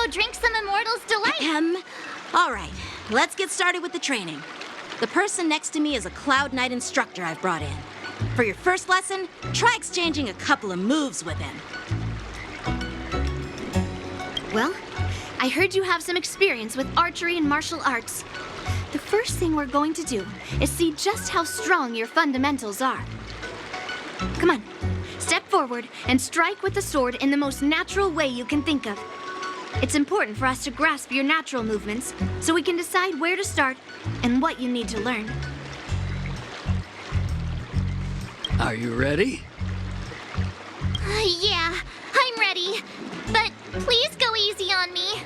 go drink some Immortal's Delight. All right, let's get started with the training. The person next to me is a Cloud Knight instructor I've brought in. For your first lesson, try exchanging a couple of moves with him. Well, I heard you have some experience with archery and martial arts. The first thing we're going to do is see just how strong your fundamentals are. Come on, step forward and strike with the sword in the most natural way you can think of. It's important for us to grasp your natural movements so we can decide where to start and what you need to learn. Are you ready? Yeah, I'm ready. But please go easy on me.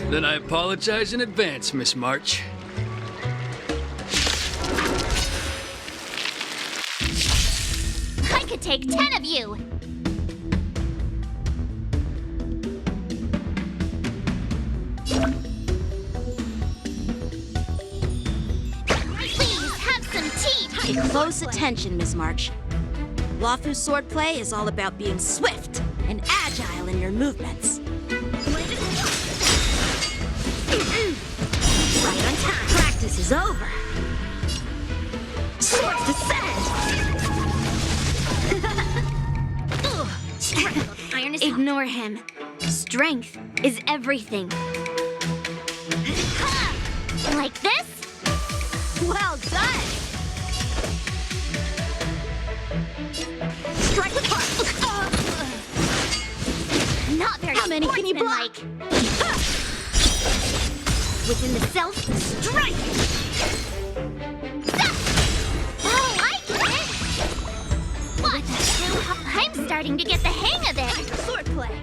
Then I apologize in advance, Miss March. I could take 10 of you. Please have some tea. Pay close attention, Miss March. Luofu's swordplay is all about being swift and agile in your movements. Right on time. Practice is over. Swords descend. Iron is Ignore him. Strength is everything. Like this? Well done. Strike with heart. Not very How many can you block? sportsmanlike. Within the self, strike! Oh, I get it! What? I'm starting to get the hang of it. Swordplay.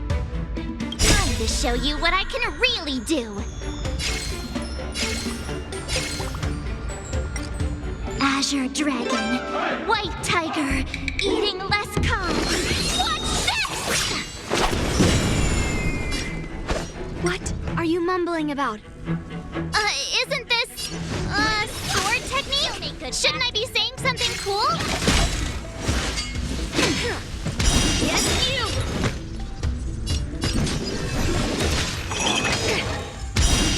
Time to show you what I can really do. Azure Dragon, White Tiger, eating less carbs. Watch this! What are you mumbling about? Isn't this, sword technique? Shouldn't I be saying something cool? Yes, you!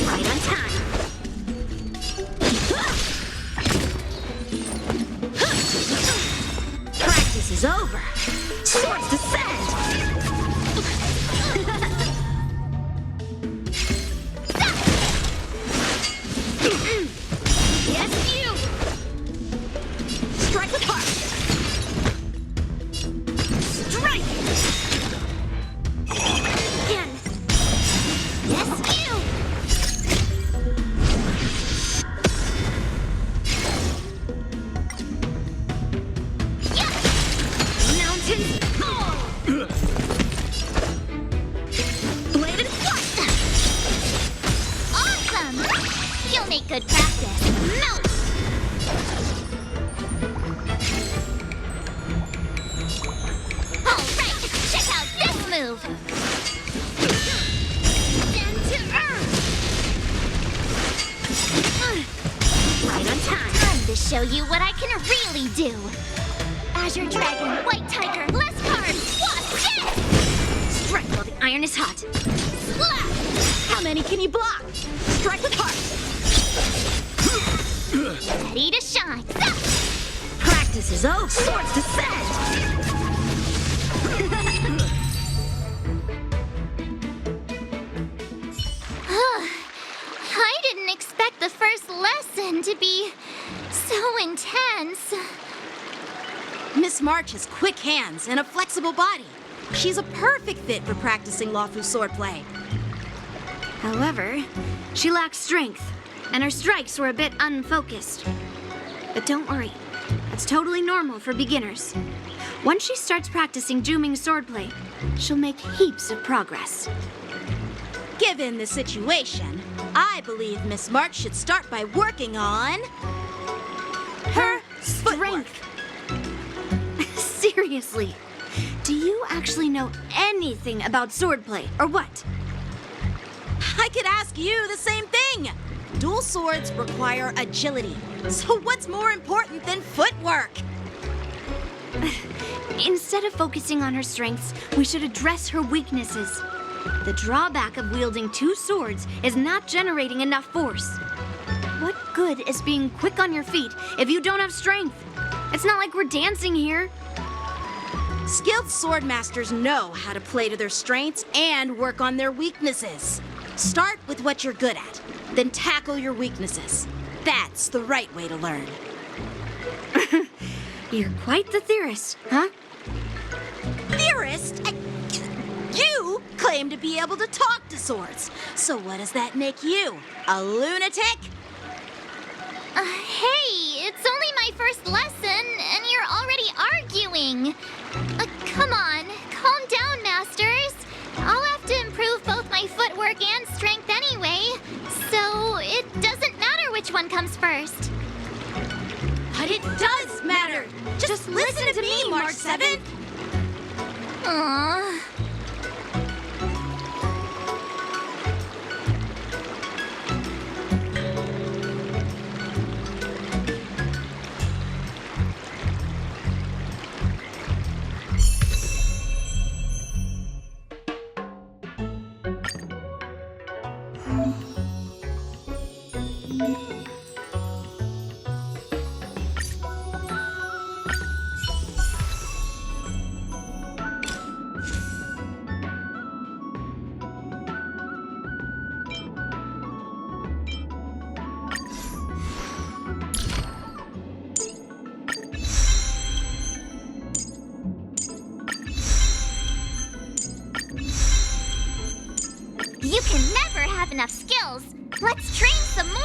Right on time. Practice is over. Swords descend. Yes, you! Strike with heart. Strike! Again! Yes, you! Mountain! Oh! Bladed flight. Awesome! You'll make good practice. Melt! All right, check out this move. Down to earth. Right on time. Time to show you what I can really do. Azure Dragon, White Tiger, less carbs. Watch this! Strike while the iron is hot. Slap! How many can you block? Strike with heart. Ready to shine. Stop! Practice is over. Swords descend. I didn't expect the first lesson to be so intense. Miss March has quick hands and a flexible body. She's a perfect fit for practicing Luofu swordplay. However, she lacks strength, and her strikes were a bit unfocused. But don't worry, that's totally normal for beginners. Once she starts practicing Juming swordplay, she'll make heaps of progress. Given the situation, I believe Miss March should start by working on her footwork. Seriously, do you actually know anything about swordplay, or what? I could ask you the same thing. Dual swords require agility. So what's more important than footwork? Instead of focusing on her strengths, we should address her weaknesses. The drawback of wielding two swords is not generating enough force. What good is being quick on your feet if you don't have strength? It's not like we're dancing here. Skilled sword masters know how to play to their strengths and work on their weaknesses. Start with what you're good at, then tackle your weaknesses. That's the right way to learn. You're quite the theorist, huh? Theorist? You claim to be able to talk to swords. So what does that make you? A lunatic? Hey, it's only my first lesson, and you're already arguing. Come on, calm down, masters. I'll have to improve both my footwork and strength anyway, so it doesn't matter which one comes first. But it does matter. Just listen to me, March 7th. Aww. You can never have enough skills. Let's train some more.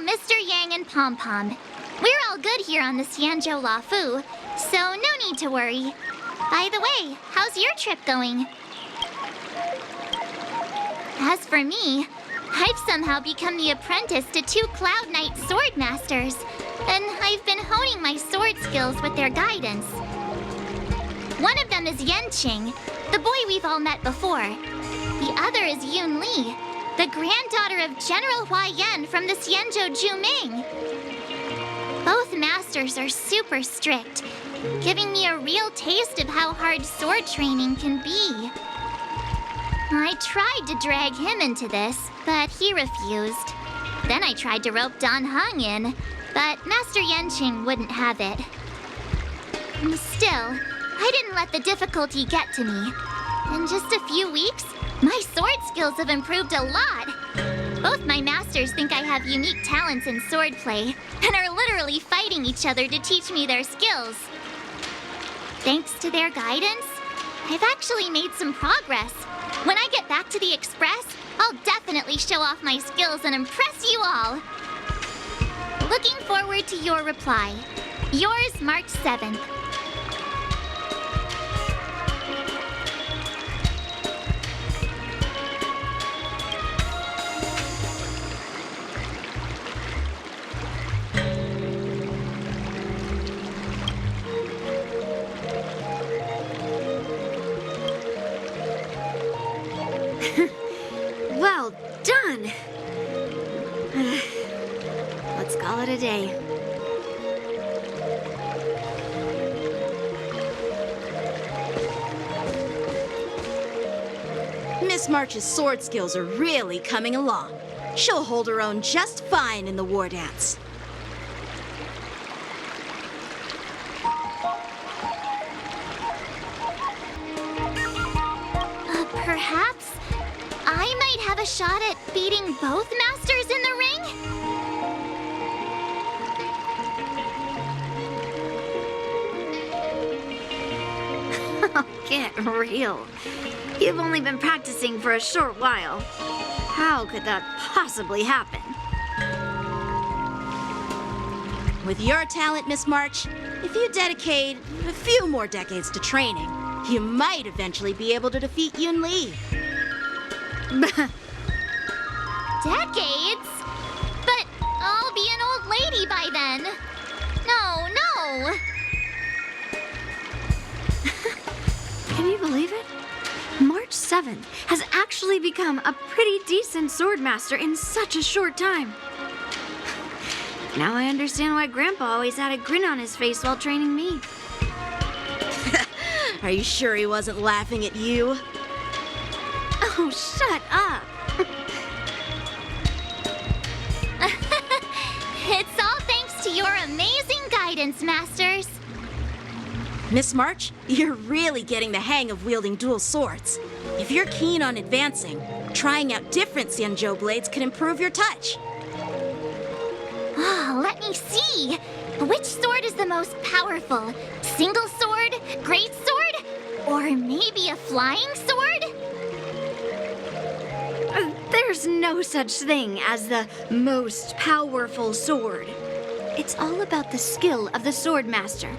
Mr. Yang and Pom Pom. We're all good here on the Xianzhou Lafu, so no need to worry. By the way, how's your trip going? As for me, I've somehow become the apprentice to two Cloud Knight sword masters, and I've been honing my sword skills with their guidance. One of them is Yanqing, the boy we've all met before. The other is Yun Li, the granddaughter of General Hua Yan from the Xianzhou Juming. Both masters are super strict, giving me a real taste of how hard sword training can be. I tried to drag him into this, but he refused. Then I tried to rope Dan Heng in, but Master Yanqing wouldn't have it. Still, I didn't let the difficulty get to me. In just a few weeks, my sword skills have improved a lot. Both my masters think I have unique talents in swordplay, and are literally fighting each other to teach me their skills. Thanks to their guidance, I've actually made some progress. When I get back to the Express, I'll definitely show off my skills and impress you all. Looking forward to your reply. Yours, March 7th. Well done! Let's call it a day. Miss March's sword skills are really coming along. She'll hold her own just fine in the war dance. Perhaps I might have a shot at beating both masters in the ring? Get real. You've only been practicing for a short while. How could that possibly happen? With your talent, Miss March, if you dedicate a few more decades to training, you might eventually be able to defeat Yun Li. Decades? But I'll be an old lady by then. No, no. Can you believe it? March 7th has actually become a pretty decent swordmaster in such a short time. Now I understand why Grandpa always had a grin on his face while training me. Are you sure he wasn't laughing at you? Oh, shut up! It's all thanks to your amazing guidance, Masters. Miss March, you're really getting the hang of wielding dual swords. If you're keen on advancing, trying out different Xianzhou blades can improve your touch. Oh, let me see. Which sword is the most powerful? Single sword? Great sword? Or maybe a flying sword? There's no such thing as the most powerful sword. It's all about the skill of the swordmaster.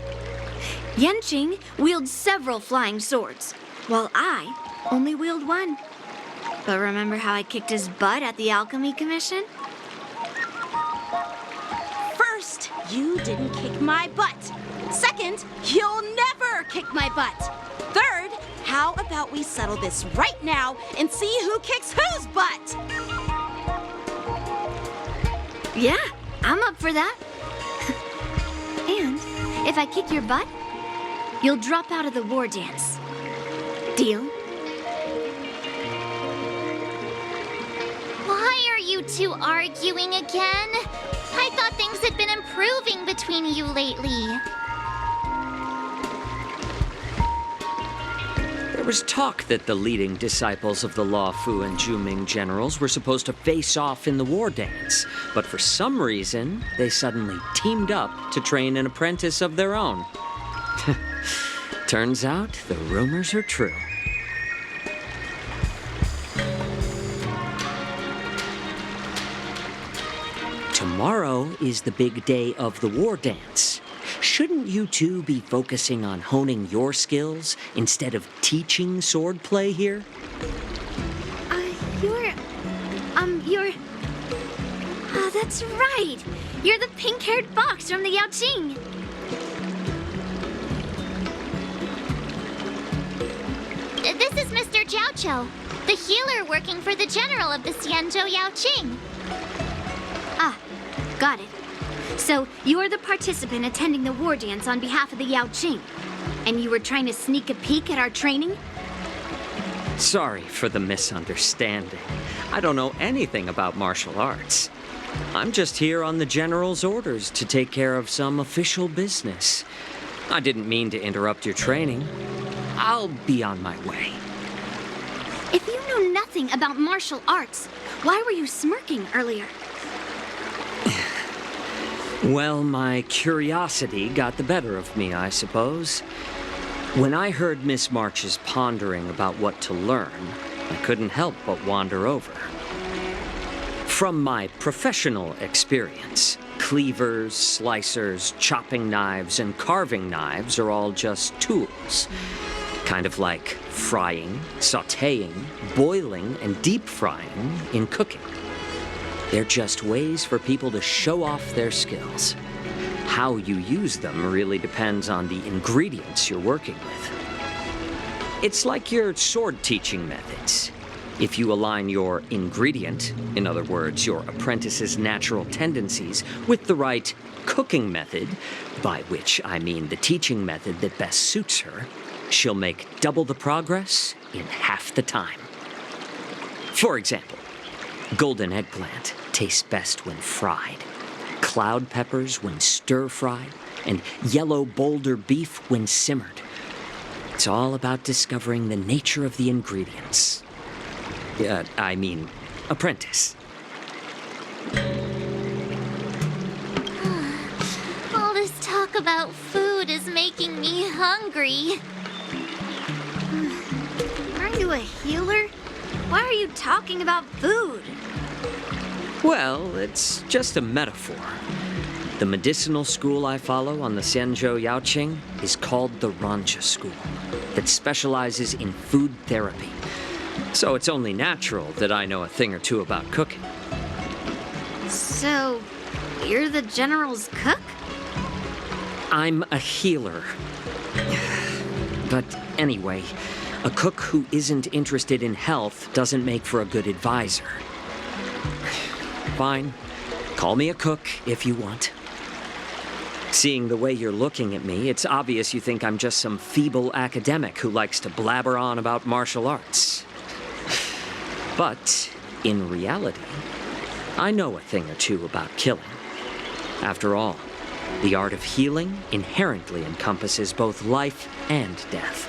Yanqing wields several flying swords, while I only wield one. But remember how I kicked his butt at the Alchemy Commission? First, you didn't kick my butt. Second, you'll never kick my butt. Third, how about we settle this right now and see who kicks whose butt? Yeah, I'm up for that. And if I kick your butt, you'll drop out of the war dance. Deal? Why are you two arguing again? I thought things had been improving between you lately. There was talk that the leading disciples of the Law Fu and Juming generals were supposed to face off in the war dance, but for some reason, they suddenly teamed up to train an apprentice of their own. Turns out the rumors are true. Tomorrow is the big day of the war dance. Shouldn't you two be focusing on honing your skills instead of teaching swordplay here? You're... Oh, that's right. You're the pink-haired fox from the Yaoqing. This is Mr. Jiaoqiu. the healer working for the general of the Xianzhou Yaoqing. Ah, got it. So, you're the participant attending the war dance on behalf of the Yaoqing. And you were trying to sneak a peek at our training? Sorry for the misunderstanding. I don't know anything about martial arts. I'm just here on the General's orders to take care of some official business. I didn't mean to interrupt your training. I'll be on my way. If you know nothing about martial arts, why were you smirking earlier? Well, my curiosity got the better of me, I suppose. When I heard Miss March's pondering about what to learn, I couldn't help but wander over. From my professional experience, cleavers, slicers, chopping knives, and carving knives are all just tools. Kind of like frying, sautéing, boiling, and deep frying in cooking. They're just ways for people to show off their skills. How you use them really depends on the ingredients you're working with. It's like your sword teaching methods. If you align your ingredient, in other words, your apprentice's natural tendencies, with the right cooking method, by which I mean the teaching method that best suits her, she'll make double the progress in half the time. For example, golden eggplant tastes best when fried, cloud peppers when stir-fried, and yellow boulder beef when simmered. It's all about discovering the nature of the ingredients. Apprentice. All this talk about food is making me hungry. Aren't you a healer? Why are you talking about food? Well, it's just a metaphor. The medicinal school I follow on the Xianzhou Yaoqing is called the Rancha School, that specializes in food therapy. So it's only natural that I know a thing or two about cooking. So, you're the general's cook? I'm a healer. But anyway, a cook who isn't interested in health doesn't make for a good advisor. Fine. Call me a cook if you want. Seeing the way you're looking at me, it's obvious you think I'm just some feeble academic who likes to blabber on about martial arts. But, in reality, I know a thing or two about killing. After all, the art of healing inherently encompasses both life and death.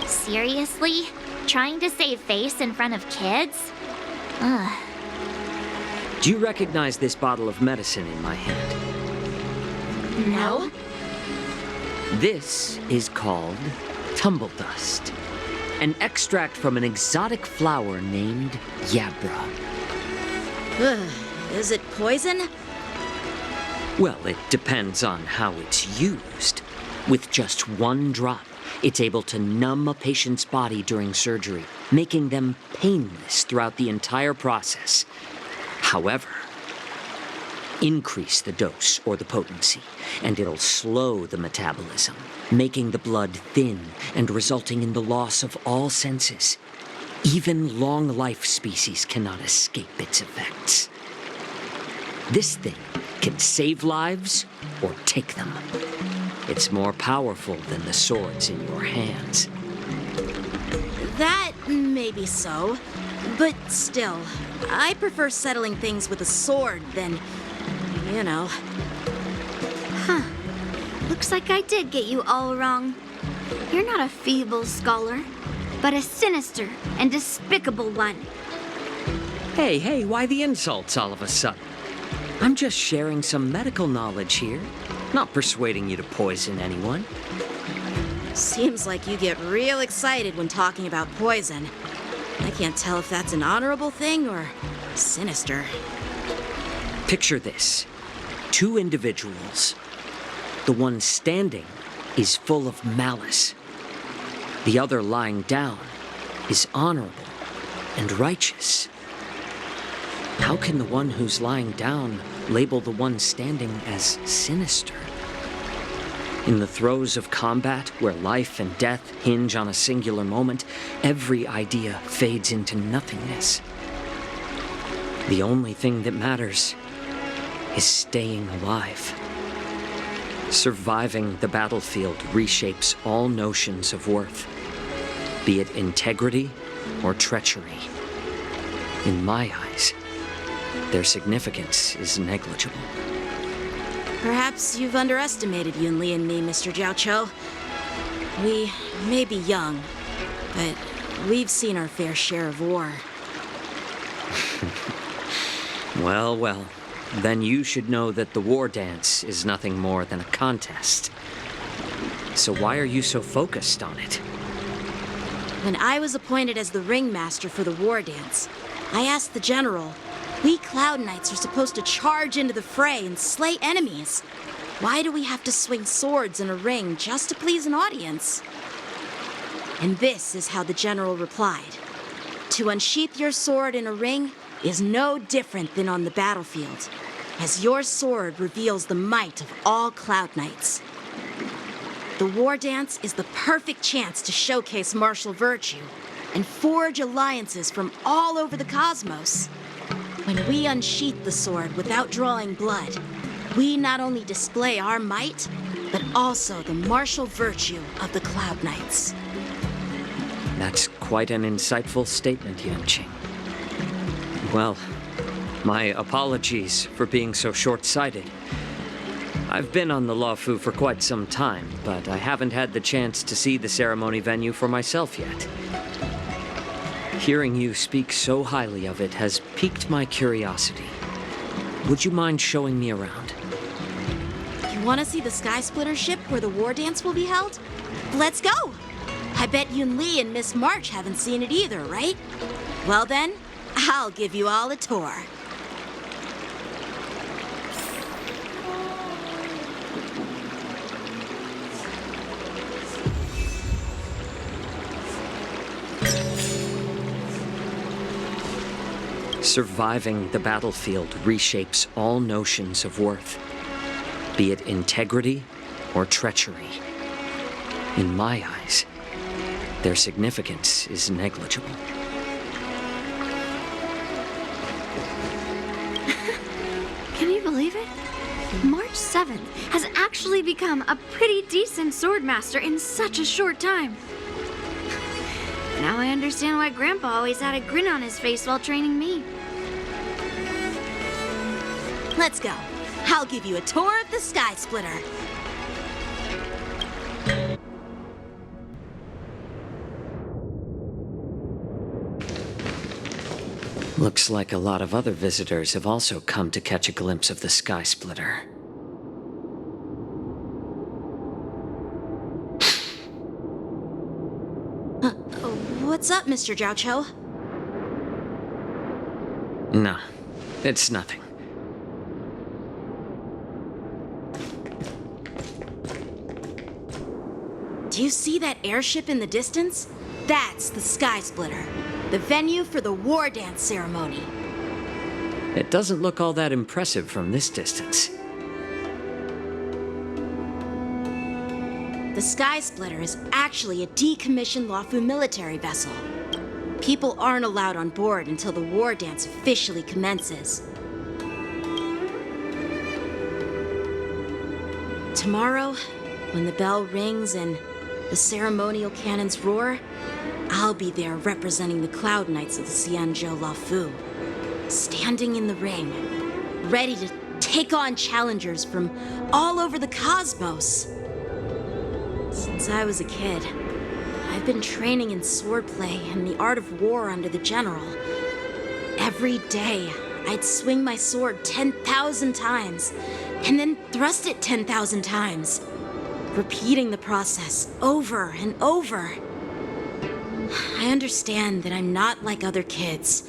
Seriously? Trying to save face in front of kids? Ugh. Do you recognize this bottle of medicine in my hand? No? This is called tumble dust, an extract from an exotic flower named Yabra. Ugh, is it poison? Well, it depends on how it's used. With just one drop, it's able to numb a patient's body during surgery, making them painless throughout the entire process. However, increase the dose or the potency, and it'll slow the metabolism, making the blood thin and resulting in the loss of all senses. Even long-life species cannot escape its effects. This thing can save lives or take them. It's more powerful than the swords in your hands. That may be so, but still, I prefer settling things with a sword than, you know. Looks like I did get you all wrong. You're not a feeble scholar, but a sinister and despicable one. Hey, why the insults all of a sudden? I'm just sharing some medical knowledge here, not persuading you to poison anyone. Seems like you get real excited when talking about poison. I can't tell if that's an honorable thing or sinister. Picture this. Two individuals. The one standing is full of malice. The other lying down is honorable and righteous. How can the one who's lying down label the one standing as sinister? In the throes of combat, where life and death hinge on a singular moment, every idea fades into nothingness. The only thing that matters is staying alive. Surviving the battlefield reshapes all notions of worth, be it integrity or treachery. In my eyes, their significance is negligible. Perhaps you've underestimated Yunli and me, Mr. Jiaoqiu. We may be young, but we've seen our fair share of war. Well, well. Then you should know that the war dance is nothing more than a contest. So why are you so focused on it? When I was appointed as the ringmaster for the war dance, I asked the general, we Cloud Knights are supposed to charge into the fray and slay enemies. Why do we have to swing swords in a ring just to please an audience? And this is how the general replied. To unsheath your sword in a ring is no different than on the battlefield, as your sword reveals the might of all Cloud Knights. The war dance is the perfect chance to showcase martial virtue and forge alliances from all over the cosmos. When we unsheath the sword without drawing blood, we not only display our might, but also the martial virtue of the Cloud Knights. That's quite an insightful statement, Yuanqing. Well, my apologies for being so short-sighted. I've been on the Luofu for quite some time, but I haven't had the chance to see the ceremony venue for myself yet. Hearing you speak so highly of it has piqued my curiosity. Would you mind showing me around? You want to see the Sky Splitter ship where the war dance will be held? Let's go! I bet Yunli and Miss March haven't seen it either, right? Well then, I'll give you all a tour. Surviving the battlefield reshapes all notions of worth, be it integrity or treachery. In my eyes, their significance is negligible. Can you believe it? March 7th has actually become a pretty decent swordmaster in such a short time. Now I understand why Grandpa always had a grin on his face while training me. Let's go. I'll give you a tour of the Sky Splitter. Looks like a lot of other visitors have also come to catch a glimpse of the Sky Splitter. What's up, Mr. Jiaoqiu? No, it's nothing. Do you see that airship in the distance? That's the Sky Splitter, the venue for the war dance ceremony. It doesn't look all that impressive from this distance. The Sky Splitter is actually a decommissioned Luofu military vessel. People aren't allowed on board until the war dance officially commences. Tomorrow, when the bell rings and the ceremonial cannons roar, I'll be there representing the Cloud Knights of the Xianzhou Luofu, standing in the ring, ready to take on challengers from all over the cosmos. Since I was a kid, I've been training in swordplay and the art of war under the general. Every day, I'd swing my sword 10,000 times, and then thrust it 10,000 times, repeating the process over and over. I understand that I'm not like other kids.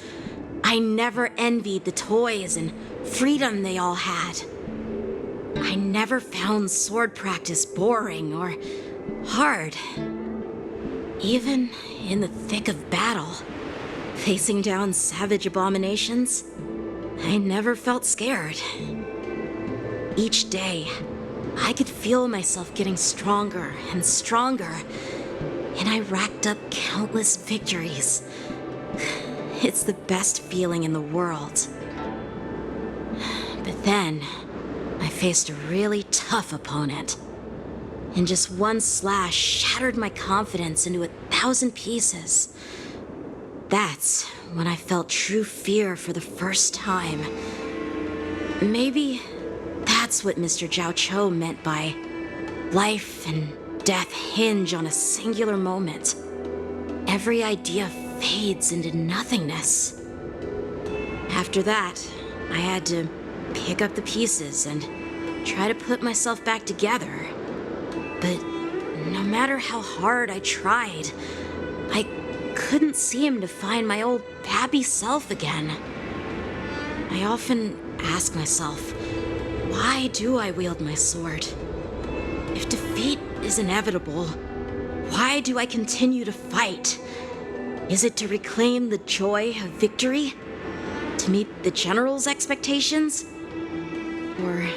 I never envied the toys and freedom they all had. I never found sword practice boring or hard. Even in the thick of battle, facing down savage abominations, I never felt scared. Each day, I could feel myself getting stronger and stronger, and I racked up countless victories. It's the best feeling in the world. But then, I faced a really tough opponent. And just one slash shattered my confidence into 1,000 pieces. That's when I felt true fear for the first time. Maybe that's what Mr. Jiao Cho meant by life and death hinge on a singular moment. Every idea fades into nothingness. After that, I had to pick up the pieces and try to put myself back together. But no matter how hard I tried, I couldn't seem to find my old happy self again. I often ask myself, why do I wield my sword? If defeat is inevitable, why do I continue to fight? Is it to reclaim the joy of victory? To meet the General's expectations? Or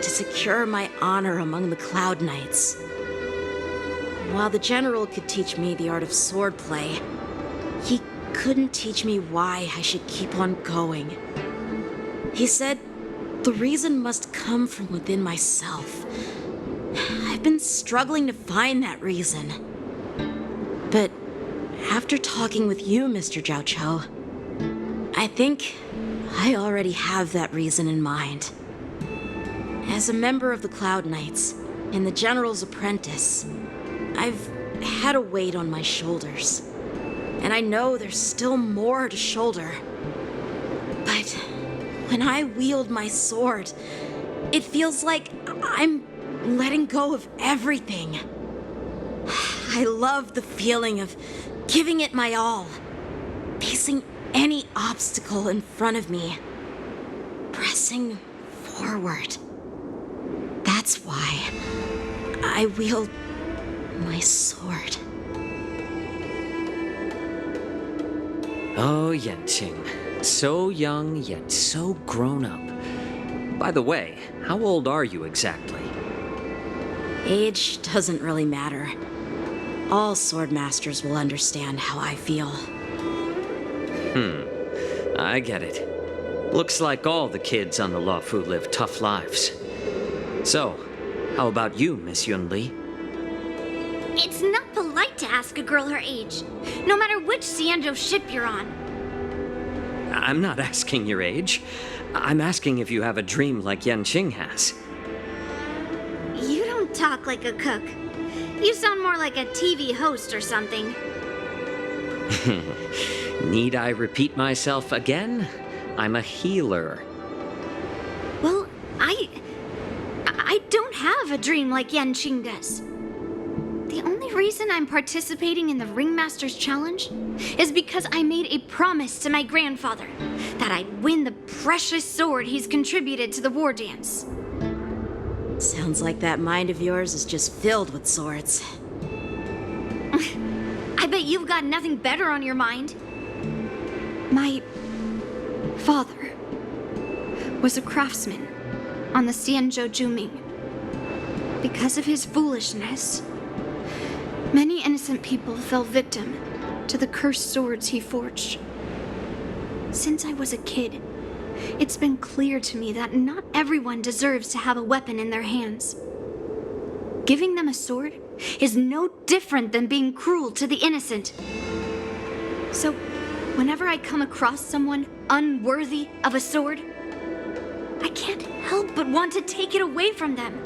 to secure my honor among the Cloud Knights? While the General could teach me the art of swordplay, he couldn't teach me why I should keep on going. He said the reason must come from within myself. I've been struggling to find that reason. But after talking with you, Mr. Jiao Cho, I think I already have that reason in mind. As a member of the Cloud Knights and the General's apprentice, I've had a weight on my shoulders. And I know there's still more to shoulder. But when I wield my sword, it feels like I'm letting go of everything. I love the feeling of giving it my all, facing any obstacle in front of me, pressing forward. That's why I wield my sword. Oh, Yanqing. So young, yet so grown up. By the way, how old are you exactly? Age doesn't really matter. All sword masters will understand how I feel. I get it. Looks like all the kids on the Luofu live tough lives. So, how about you, Miss Yunli? It's not polite to ask a girl her age, no matter which Xianzhou ship you're on. I'm not asking your age. I'm asking if you have a dream like Yanqing has. You don't talk like a cook. You sound more like a TV host or something. Need I repeat myself again? I'm a healer. Well, I don't have a dream like Yanqing does. The only reason I'm participating in the Ringmaster's Challenge is because I made a promise to my grandfather that I'd win the precious sword he's contributed to the war dance. Sounds like that mind of yours is just filled with swords. I bet you've got nothing better on your mind. My father was a craftsman on the Xianzhou Juming. Because of his foolishness, many innocent people fell victim to the cursed swords he forged. Since I was a kid, it's been clear to me that not everyone deserves to have a weapon in their hands. Giving them a sword is no different than being cruel to the innocent. So, whenever I come across someone unworthy of a sword, I can't help but want to take it away from them.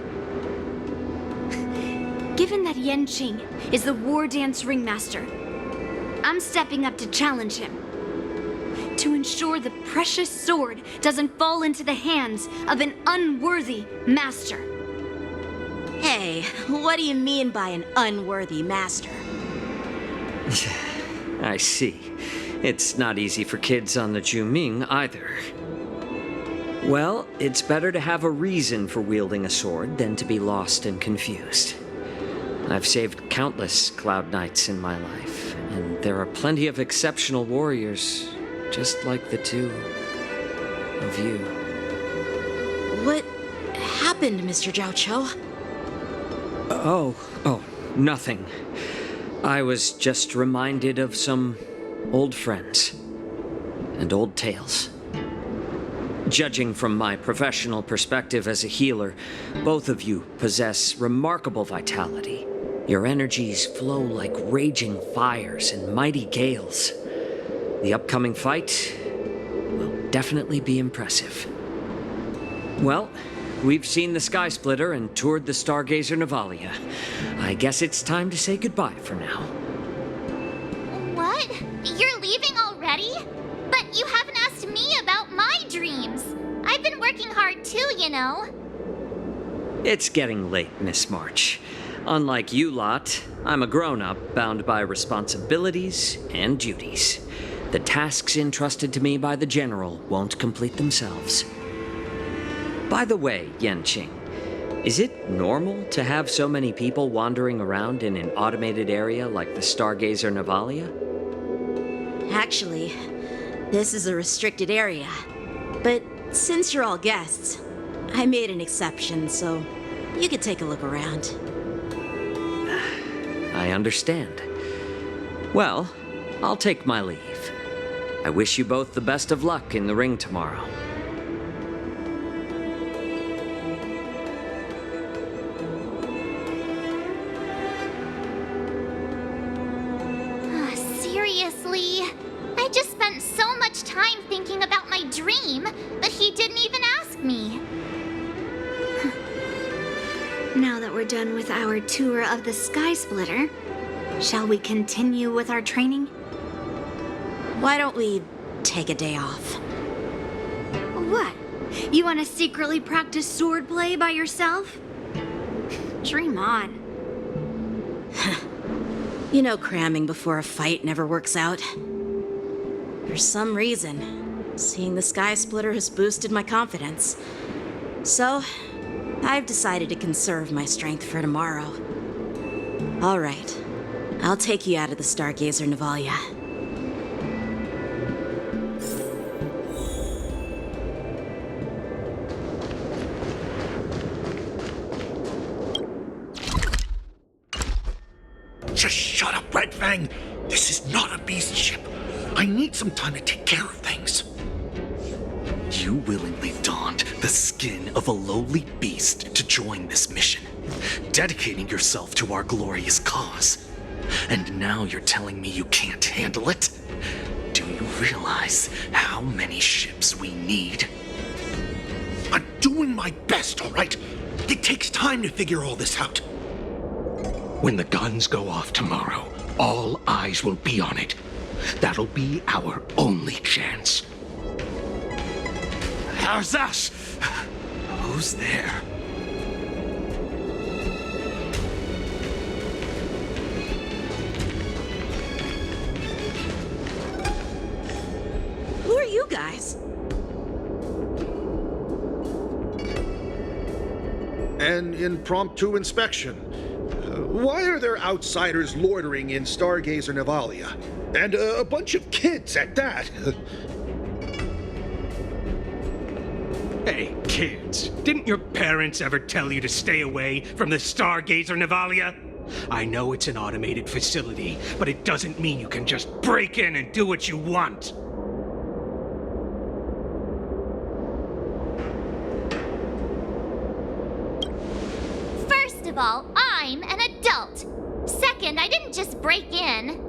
Given that Yanqing is the war dance ringmaster, I'm stepping up to challenge him. To ensure the precious sword doesn't fall into the hands of an unworthy master. Hey, what do you mean by an unworthy master? I see. It's not easy for kids on the Juming either. Well, it's better to have a reason for wielding a sword than to be lost and confused. I've saved countless Cloud Knights in my life, and there are plenty of exceptional warriors, just like the two of you. What happened, Mr. Jiao Cho? Oh, nothing. I was just reminded of some old friends and old tales. Judging from my professional perspective as a healer, both of you possess remarkable vitality. Your energies flow like raging fires and mighty gales. The upcoming fight will definitely be impressive. Well, we've seen the Sky Splitter and toured the Stargazer Navalia. I guess it's time to say goodbye for now. What? You're leaving already? But you haven't asked me about my dreams. I've been working hard too, you know. It's getting late, Miss March. Unlike you lot, I'm a grown-up bound by responsibilities and duties. The tasks entrusted to me by the General won't complete themselves. By the way, Yenqing, is it normal to have so many people wandering around in an automated area like the Stargazer Navalia? Actually, this is a restricted area. But since you're all guests, I made an exception, so you could take a look around. I understand. Well, I'll take my leave. I wish you both the best of luck in the ring tomorrow. Seriously? I just spent so much time thinking about my dream, but he didn't even ask me. Now that we're done with our tour of the Sky Splitter, shall we continue with our training? Why don't we take a day off? What? You want to secretly practice swordplay by yourself? Dream on. You know, cramming before a fight never works out. For some reason, seeing the Sky Splitter has boosted my confidence. So, I've decided to conserve my strength for tomorrow. All right, I'll take you out of the Stargazer Navalia. Just shut up, Red Fang. This is not a beast ship. I need some time to take care of things. You willingly donned the skin of a lowly beast to join this mission, dedicating yourself to our glorious cause. And now you're telling me you can't handle it? Do you realize how many ships we need? I'm doing my best, all right? It takes time to figure all this out. When the guns go off tomorrow, all eyes will be on it. That'll be our only chance. How's that? Who's there? Who are you guys? An impromptu inspection. Why are there outsiders loitering in Stargazer Navalia? And a bunch of kids at that. Hey, kids, didn't your parents ever tell you to stay away from the Stargazer Navalia? I know it's an automated facility, but it doesn't mean you can just break in and do what you want. First of all, I'm an adult. Second, I didn't just break in.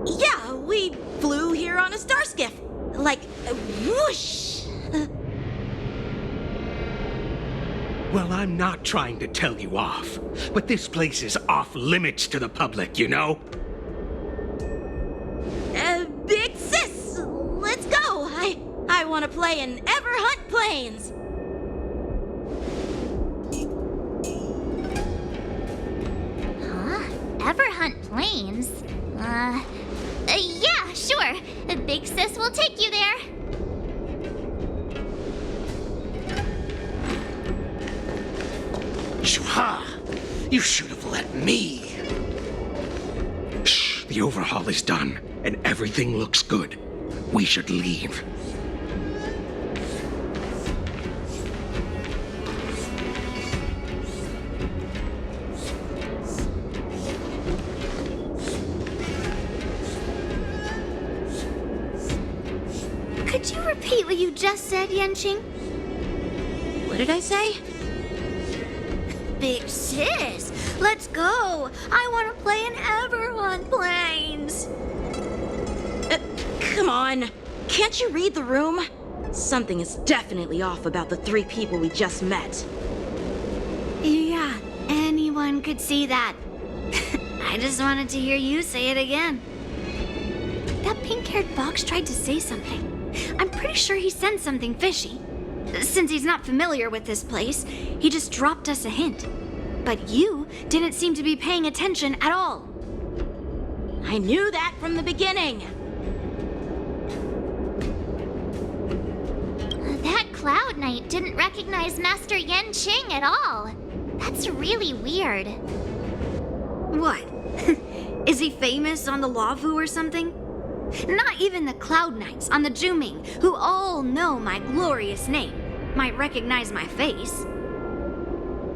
Yeah, we flew here on a star skiff. Like, whoosh! Well, I'm not trying to tell you off, but this place is off limits to the public, you know? Big sis, let's go. I want to play in Ever Hunt Planes. Huh? Ever hunt planes? Yeah, sure. Big Sis will take you there. Shua! You should have let me. Shh, the overhaul is done, and everything looks good. We should leave. Could you repeat what you just said, Yenqing? What did I say? Big sis, let's go. I want to play in Everhorn Plains. Come on. Can't you read the room? Something is definitely off about the 3 people we just met. Yeah, anyone could see that. I just wanted to hear you say it again. That pink-haired fox tried to say something. I'm pretty sure he sensed something fishy. Since he's not familiar with this place, he just dropped us a hint. But you didn't seem to be paying attention at all. I knew that from the beginning. That Cloud Knight didn't recognize Master Yenqing at all. That's really weird. What? Is he famous on the Lavu or something? Not even the Cloud Knights on the Juming, who all know my glorious name, might recognize my face.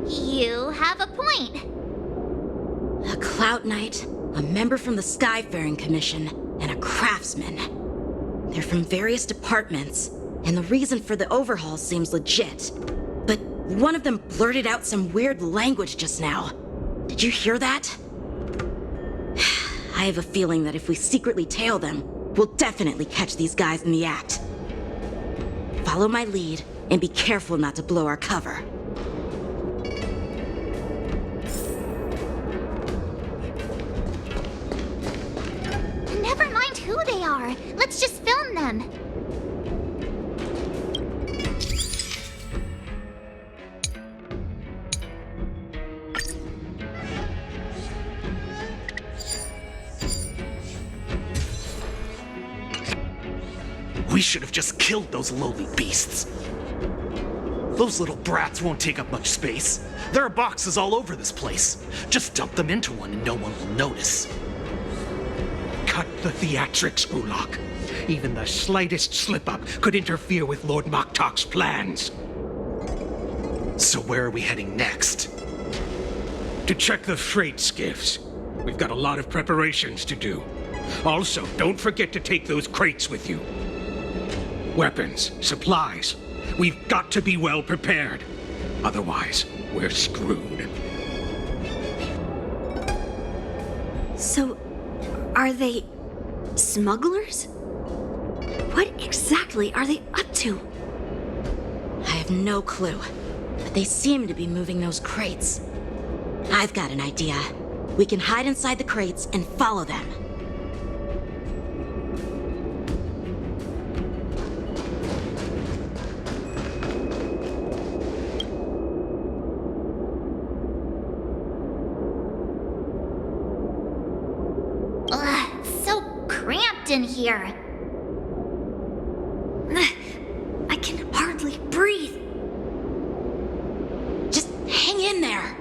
You have a point. A Cloud Knight, a member from the Skyfaring Commission, and a craftsman. They're from various departments, and the reason for the overhaul seems legit. But one of them blurted out some weird language just now. Did you hear that? I have a feeling that if we secretly tail them, we'll definitely catch these guys in the act. Follow my lead, and be careful not to blow our cover. Never mind who they are. Let's just film them. We should have just killed those lowly beasts. Those little brats won't take up much space. There are boxes all over this place. Just dump them into one and no one will notice. Cut the theatrics, Ulok. Even the slightest slip-up could interfere with Lord Moktok's plans. So where are we heading next? To check the freight skiffs. We've got a lot of preparations to do. Also, don't forget to take those crates with you. Weapons, supplies. We've got to be well prepared. Otherwise, we're screwed. So, are they smugglers? What exactly are they up to? I have no clue, but they seem to be moving those crates. I've got an idea. We can hide inside the crates and follow them. Ugh, it's so cramped in here. I can hardly breathe. Just hang in there.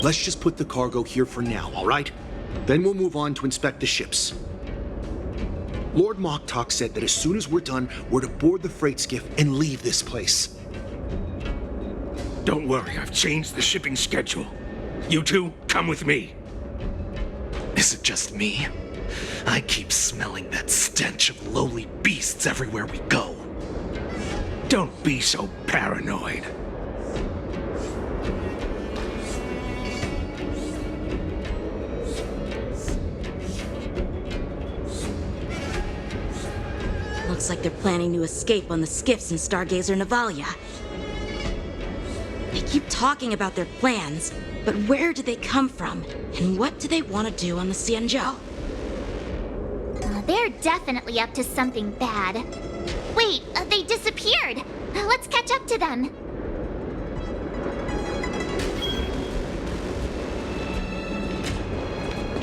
Let's just put the cargo here for now, all right? Then we'll move on to inspect the ships. Lord Moktok said that as soon as we're done, we're to board the freight skiff and leave this place. Don't worry, I've changed the shipping schedule. You two, come with me. Is it just me? I keep smelling that stench of lowly beasts everywhere we go. Don't be so paranoid. Looks like they're planning to escape on the skiffs in Stargazer Navalia. They keep talking about their plans, but where do they come from? And what do they want to do on the Xianzhou? They're definitely up to something bad. Wait, they disappeared. Let's catch up to them.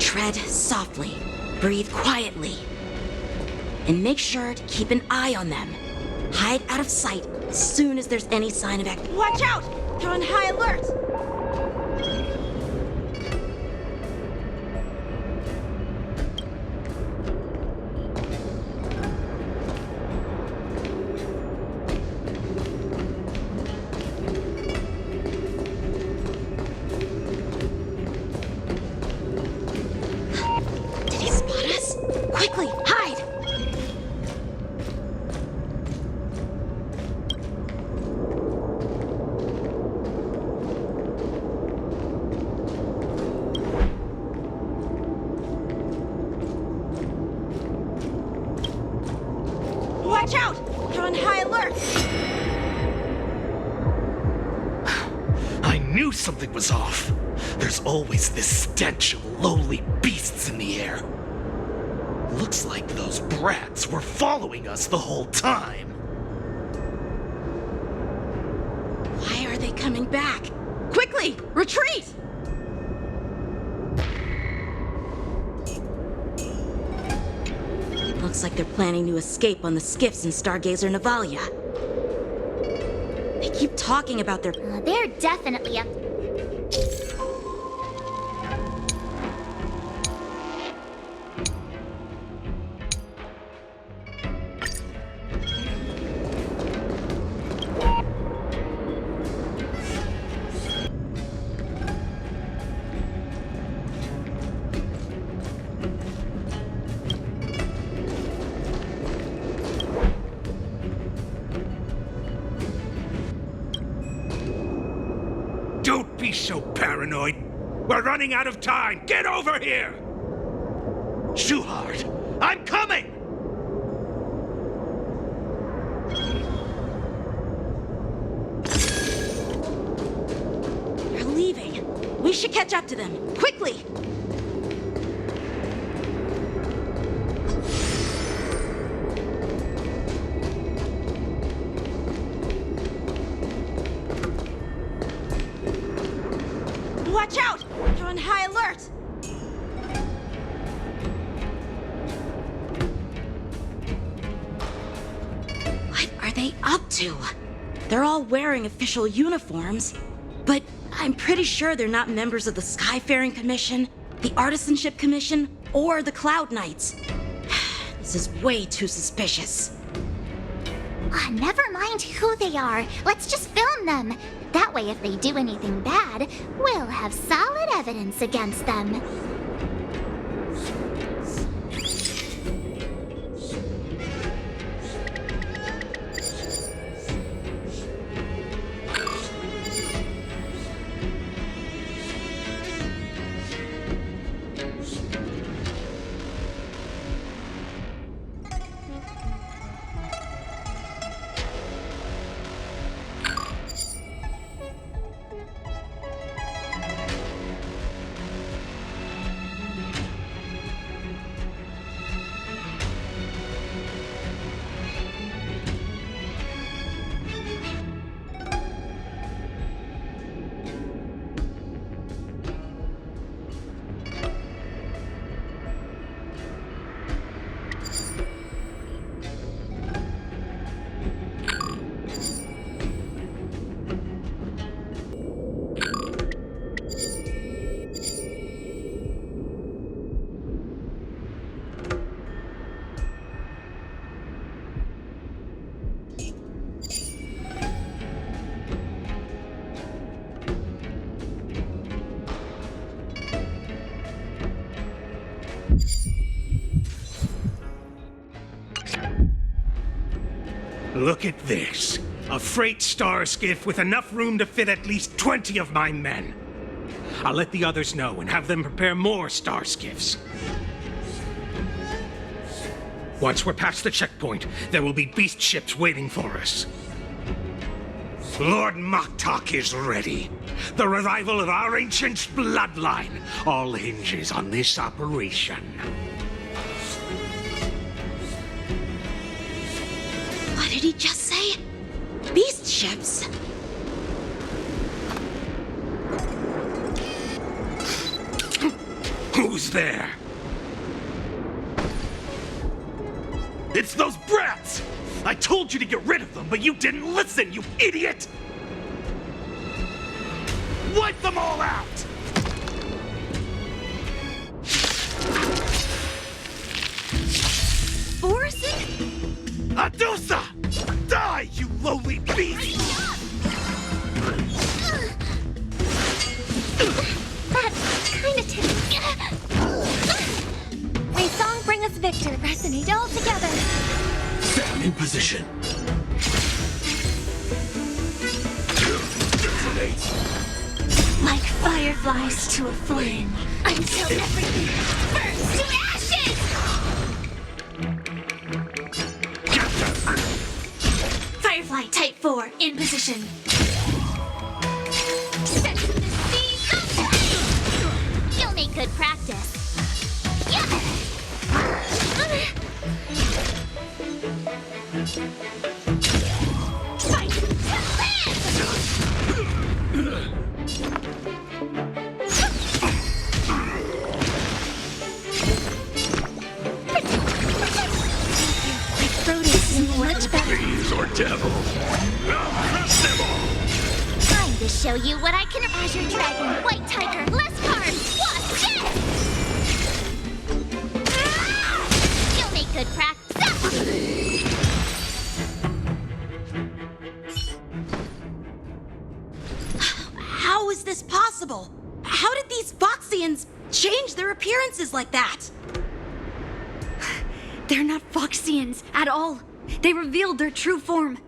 Tread softly, breathe quietly, and make sure to keep an eye on them. Hide out of sight as soon as there's any sign of activity. Watch out! They're on high alert! Did he spot us? Quickly, hide! Watch out! They're on high alert! I knew something was off. There's always this stench of lowly beasts in the air. Looks like those brats were following us the whole time. Why are they coming back? Quickly, retreat! Looks like they're planning to escape on the skiffs in Stargazer Navalia. They keep talking about their... They're definitely up. Don't be so paranoid. We're running out of time. Get over here! Shuhard, I'm coming! They're leaving. We should catch up to them. Quickly! Watch out! They're on high alert! What are they up to? They're all wearing official uniforms, but I'm pretty sure they're not members of the Skyfaring Commission, the Artisanship Commission, or the Cloud Knights. This is way too suspicious. Never mind who they are. Let's just film them. That way, if they do anything bad, we'll have solid evidence against them. Look at this. A freight star skiff with enough room to fit at least 20 of my men. I'll let the others know and have them prepare more star skiffs. Once we're past the checkpoint, there will be beast ships waiting for us. Lord Moktok is ready. The revival of our ancient bloodline all hinges on this operation. What did he just say? Beast ships? Who's there? It's those brats! I told you to get rid of them, but you didn't listen, you idiot! Wipe them all out! Borsin? Adusa! Die, you lowly beast! That's kind of May song bring us victor. Resonate all together. Stand in position. Detonate. Like fireflies to a flame. Until everything burns to ashes! Firefly Type 4 in position. Set the seas of flame! You'll make good practice. Yeah! Fight to My throat is much better. Fiends or devils. I'll crush them all. Time to show you what I can. Azure Dragon, White Tiger, less cards, Wasp, death! You'll make good practice. How is this possible? How did these Foxians change their appearances like that? They're not Foxians at all. They revealed their true form.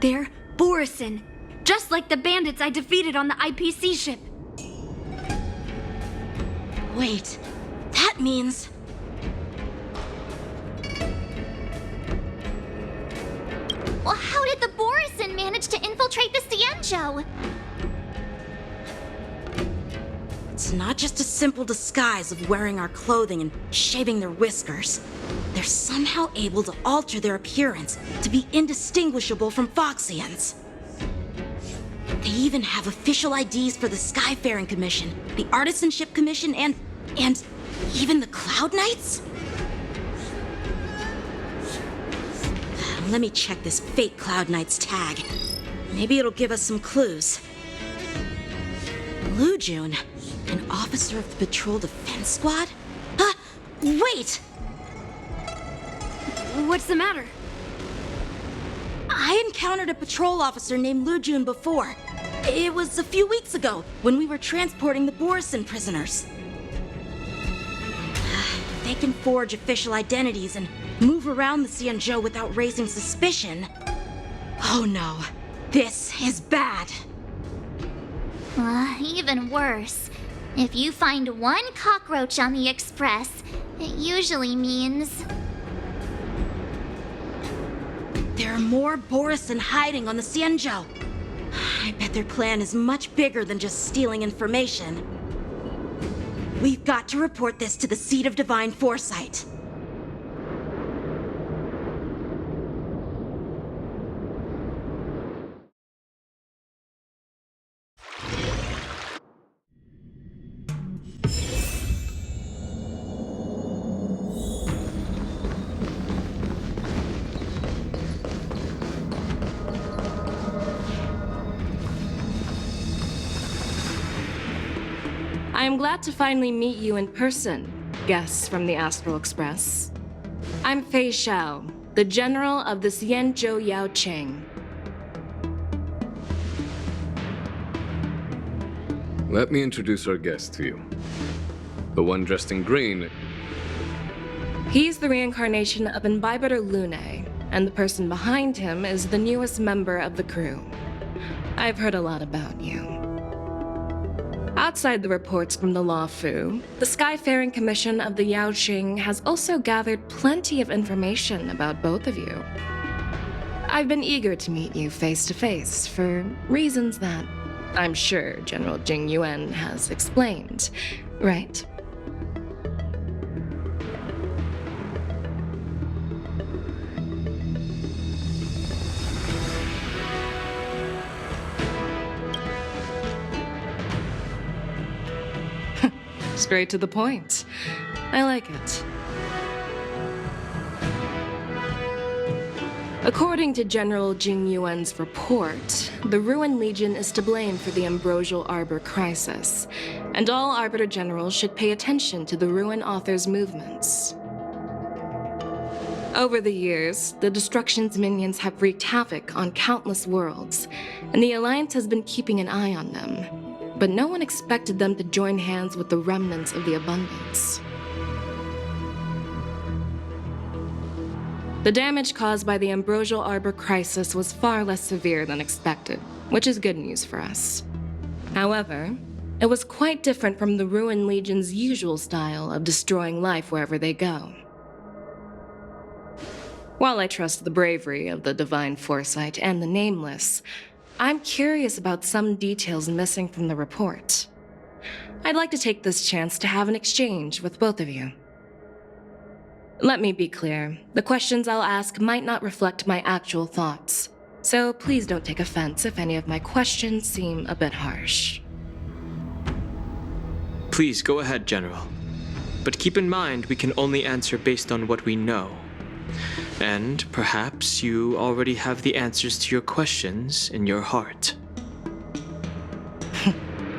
They're Borsin, just like the bandits I defeated on the IPC ship. Wait, that means... Well, how did the Borsin manage to infiltrate the Cienjo? It's not just a simple disguise of wearing our clothing and shaving their whiskers. They're somehow able to alter their appearance to be indistinguishable from Foxians. They even have official IDs for the Skyfaring Commission, the Artisanship Commission, and even the Cloud Knights? Let me check this fake Cloud Knight's tag. Maybe it'll give us some clues. Lujun, an officer of the Patrol Defense Squad? Wait! What's the matter? I encountered a patrol officer named Lujun before. It was a few weeks ago when we were transporting the Borsin prisoners. They can forge official identities and move around the Cienjo without raising suspicion. Oh no, this is bad. Even worse. If you find one cockroach on the Express, it usually means... There are more Borsin hiding on the Cienjo. I bet their plan is much bigger than just stealing information. We've got to report this to the Seat of Divine Foresight. I am glad to finally meet you in person, guests from the Astral Express. I'm Fei Xiao, the General of the Cienjo Yao Cheng. Let me introduce our guest to you. The one dressed in green. He's the reincarnation of Imbibitor Lune, and the person behind him is the newest member of the crew. I've heard a lot about you. Outside the reports from the Law Fu, the Skyfaring Commission of the Yaoqing has also gathered plenty of information about both of you. I've been eager to meet you face to face for reasons that I'm sure General Jing Yuan has explained, right? Straight to the point. I like it. According to General Jing Yuan's report, the Ruin Legion is to blame for the Ambrosial Arbor crisis, and all Arbiter Generals should pay attention to the Ruin Author's movements. Over the years, the Destruction's minions have wreaked havoc on countless worlds, and the Alliance has been keeping an eye on them. But no one expected them to join hands with the remnants of the Abundance. The damage caused by the Ambrosial Arbor crisis was far less severe than expected, which is good news for us. However, it was quite different from the Ruin Legion's usual style of destroying life wherever they go. While I trust the bravery of the Divine Foresight and the Nameless, I'm curious about some details missing from the report. I'd like to take this chance to have an exchange with both of you. Let me be clear, the questions I'll ask might not reflect my actual thoughts, so please don't take offense if any of my questions seem a bit harsh. Please go ahead, General. But keep in mind we can only answer based on what we know. And perhaps you already have the answers to your questions in your heart.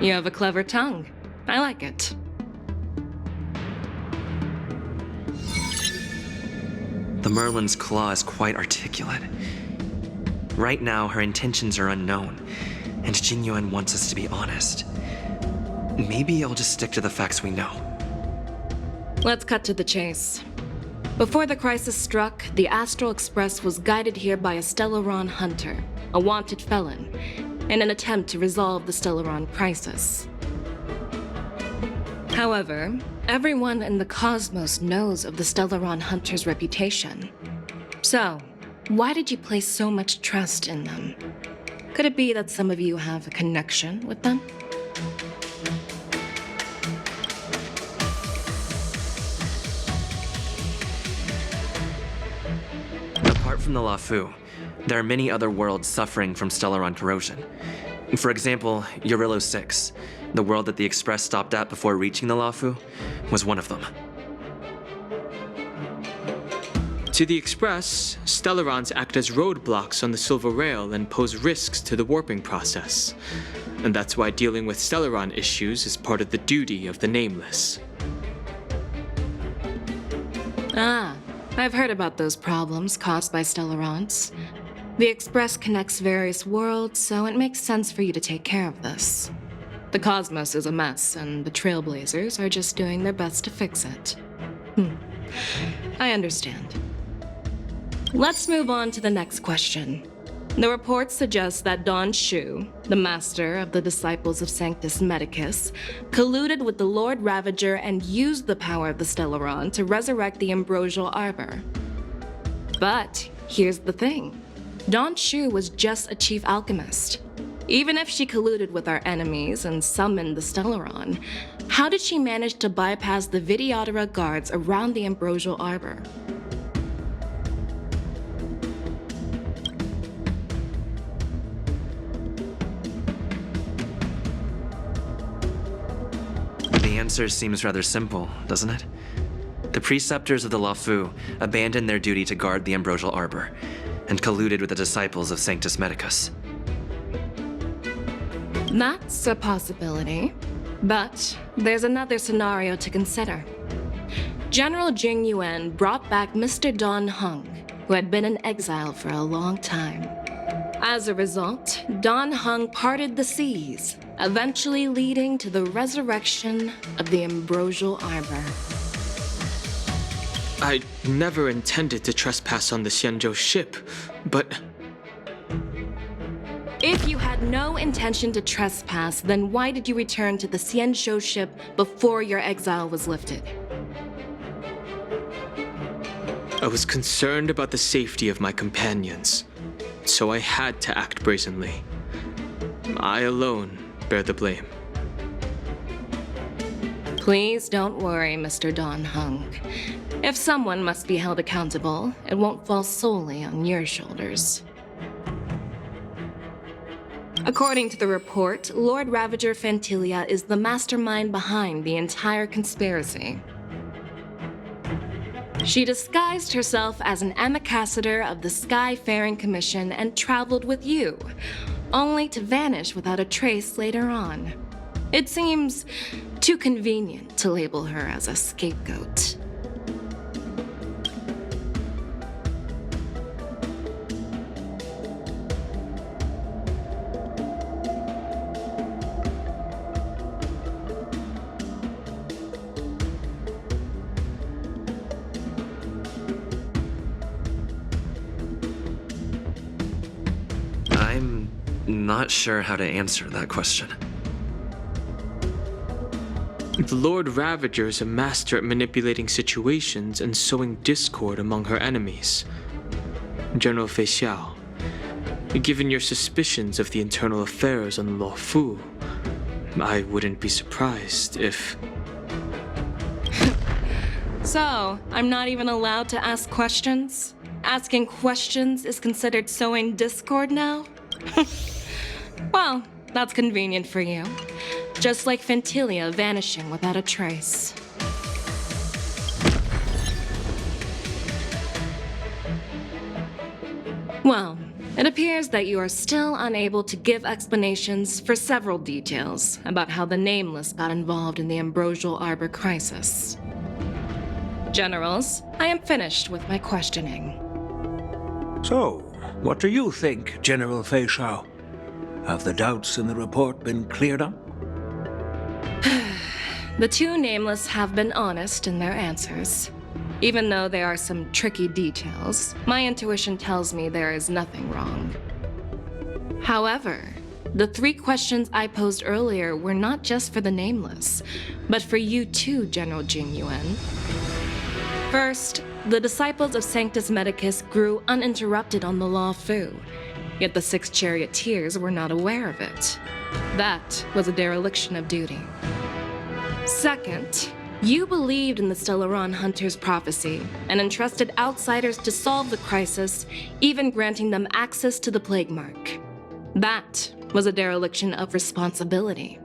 You have a clever tongue. I like it. The Merlin's claw is quite articulate. Right now, her intentions are unknown, and Jing Yuan wants us to be honest. Maybe I'll just stick to the facts we know. Let's cut to the chase. Before the crisis struck, the Astral Express was guided here by a Stellaron hunter, a wanted felon, in an attempt to resolve the Stellaron crisis. However, everyone in the cosmos knows of the Stellaron hunter's reputation. So, why did you place so much trust in them? Could it be that some of you have a connection with them? Apart from the Lafu, there are many other worlds suffering from Stellaron corrosion. For example, Eurillo 6, the world that the Express stopped at before reaching the Lafu, was one of them. To the Express, Stellarons act as roadblocks on the Silver Rail and pose risks to the warping process. And that's why dealing with Stellaron issues is part of the duty of the Nameless. Ah, I've heard about those problems caused by Stellarons. The Express connects various worlds, so it makes sense for you to take care of this. The cosmos is a mess, and the Trailblazers are just doing their best to fix it. I understand. Let's move on to the next question. The report suggests that Don Shu, the master of the disciples of Sanctus Medicus, colluded with the Lord Ravager and used the power of the Stellaron to resurrect the Ambrosial Arbor. But here's the thing. Don Shu was just a chief alchemist. Even if she colluded with our enemies and summoned the Stellaron, how did she manage to bypass the Videodora guards around the Ambrosial Arbor? The answer seems rather simple, doesn't it? The preceptors of the Lafu abandoned their duty to guard the Ambrosial Arbor, and colluded with the disciples of Sanctus Medicus. That's a possibility. But there's another scenario to consider. General Jing Yuan brought back Mr. Don Hung, who had been in exile for a long time. As a result, Don Hung parted the seas, eventually leading to the resurrection of the Ambrosial Arbor. I never intended to trespass on the Xianzhou ship, but... If you had no intention to trespass, then why did you return to the Xianzhou ship before your exile was lifted? I was concerned about the safety of my companions, so I had to act brazenly. I alone bear the blame. Please don't worry, Mr. Don Hung. If someone must be held accountable, it won't fall solely on your shoulders. According to the report, Lord Ravager Fantilia is the mastermind behind the entire conspiracy. She disguised herself as an ambassador of the Skyfaring Commission and traveled with you, only to vanish without a trace later on. It seems too convenient to label her as a scapegoat. I'm not sure how to answer that question. The Lord Ravager is a master at manipulating situations and sowing discord among her enemies. General Fei Xiao, given your suspicions of the internal affairs on the Luofu, I wouldn't be surprised if... So, I'm not even allowed to ask questions? Asking questions is considered sowing discord now? Well, that's convenient for you. Just like Fantilia vanishing without a trace. Well, it appears that you are still unable to give explanations for several details about how the Nameless got involved in the Ambrosial Arbor crisis. Generals, I am finished with my questioning. So, what do you think, General Fei Xiao? Have the doubts in the report been cleared up? The two Nameless have been honest in their answers. Even though there are some tricky details, my intuition tells me there is nothing wrong. However, the 3 questions I posed earlier were not just for the Nameless, but for you too, General Jing Yuan. First, the disciples of Sanctus Medicus grew uninterrupted on the Luofu, yet the 6 charioteers were not aware of it. That was a dereliction of duty. Second, you believed in the Stellaron Hunter's prophecy and entrusted outsiders to solve the crisis, even granting them access to the Plague Mark. That was a dereliction of responsibility.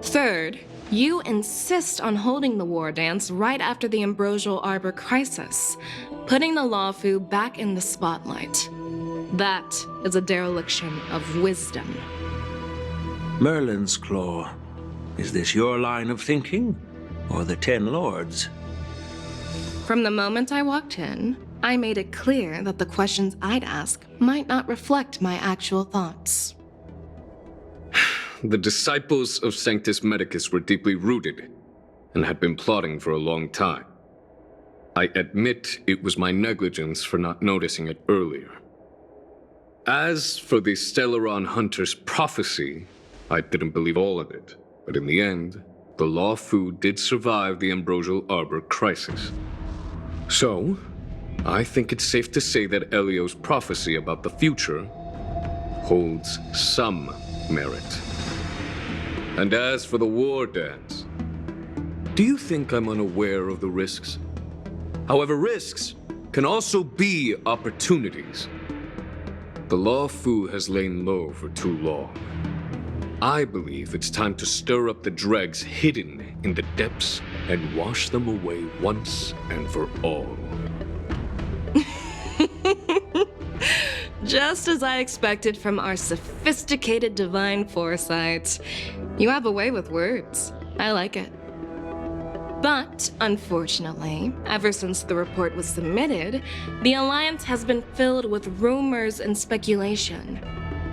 Third, you insist on holding the war dance right after the Ambrosial Arbor crisis, putting the Luofu back in the spotlight. That is a dereliction of wisdom. Merlin's Claw. Is this your line of thinking, or the 10 Lords? From the moment I walked in, I made it clear that the questions I'd ask might not reflect my actual thoughts. The disciples of Sanctus Medicus were deeply rooted and had been plotting for a long time. I admit it was my negligence for not noticing it earlier. As for the Stellaron Hunter's prophecy, I didn't believe all of it, but in the end, the Luofu did survive the Ambrosial Arbor crisis. So, I think it's safe to say that Elio's prophecy about the future holds some merit. And as for the war dance, do you think I'm unaware of the risks? However, risks can also be opportunities. The Luofu has lain low for too long. I believe it's time to stir up the dregs hidden in the depths and wash them away once and for all. Just as I expected from our sophisticated divine foresight. You have a way with words. I like it. But, unfortunately, ever since the report was submitted, the Alliance has been filled with rumors and speculation.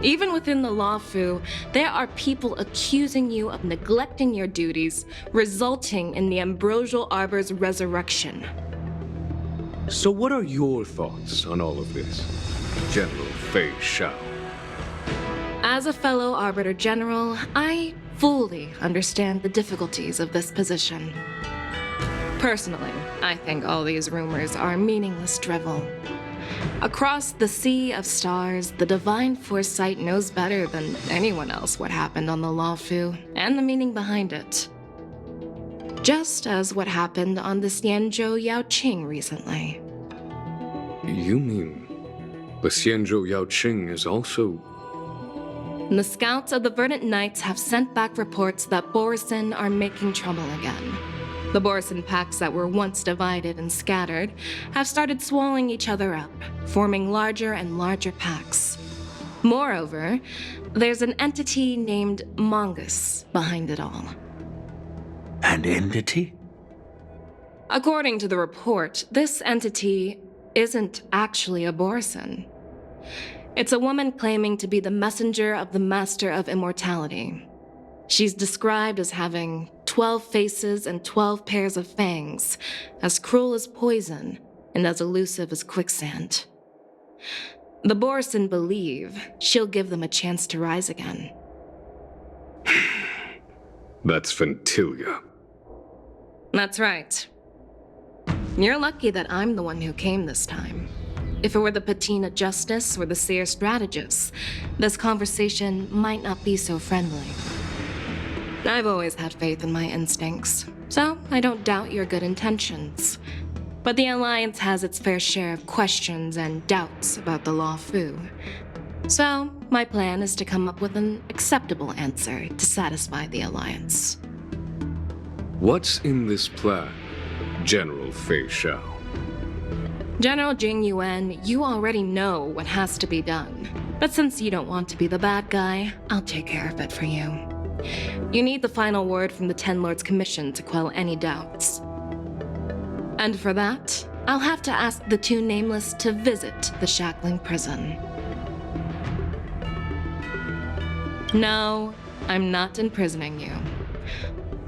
Even within the Luofu, there are people accusing you of neglecting your duties, resulting in the Ambrosial Arbor's resurrection. So what are your thoughts on all of this, General Fei Xiao? As a fellow Arbiter General, I fully understand the difficulties of this position. Personally, I think all these rumors are meaningless drivel. Across the sea of stars, the divine foresight knows better than anyone else what happened on the Luofu and the meaning behind it. Just as what happened on the Xianzhou Yaoqing recently. You mean the Xianzhou Yaoqing is also... The scouts of the Verdant Knights have sent back reports that Borsin are making trouble again. The Borsin packs that were once divided and scattered have started swallowing each other up, forming larger and larger packs. Moreover, there's an entity named Mongus behind it all. An entity? According to the report, this entity isn't actually a Borsin. It's a woman claiming to be the messenger of the Master of Immortality. She's described as having 12 faces and 12 pairs of fangs, as cruel as poison and as elusive as quicksand. The Borsin believe she'll give them a chance to rise again. That's Ventilia. That's right. You're lucky that I'm the one who came this time. If it were the Patina Justice or the Seer Strategist, this conversation might not be so friendly. I've always had faith in my instincts, so I don't doubt your good intentions. But the Alliance has its fair share of questions and doubts about the Law Fu. So, my plan is to come up with an acceptable answer to satisfy the Alliance. What's in this plan, General Fei Shao? General Jing Yuan, you already know what has to be done. But since you don't want to be the bad guy, I'll take care of it for you. You need the final word from the Ten Lords Commission to quell any doubts. And for that, I'll have to ask the two Nameless to visit the Shackling prison. No, I'm not imprisoning you.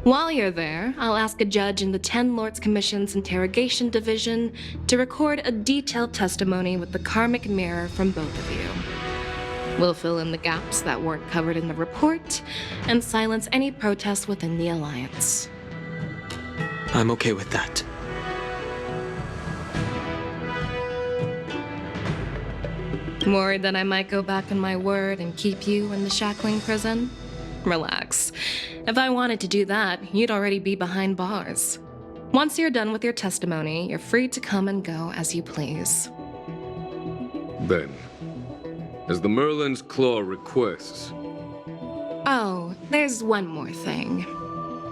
While you're there, I'll ask a judge in the Ten Lords Commission's Interrogation Division to record a detailed testimony with the karmic mirror from both of you. We'll fill in the gaps that weren't covered in the report and silence any protests within the Alliance. I'm okay with that. Worried that I might go back on my word and keep you in the Shackling prison? Relax. If I wanted to do that, you'd already be behind bars. Once you're done with your testimony, you're free to come and go as you please. Then, as the Merlin's Claw requests... Oh, there's one more thing.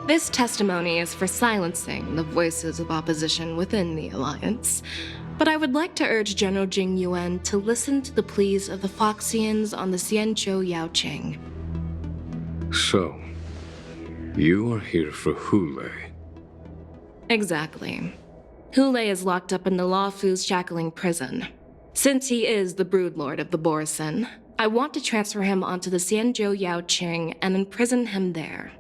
This testimony is for silencing the voices of opposition within the Alliance. But I would like to urge General Jing Yuan to listen to the pleas of the Foxians on the Xianzhou Yaoqing. So, you are here for Hule. Exactly. Hule is locked up in the Law Fu's Shackling prison. Since he is the broodlord of the Borsin, I want to transfer him onto the Xianzhou Yaoqing and imprison him there.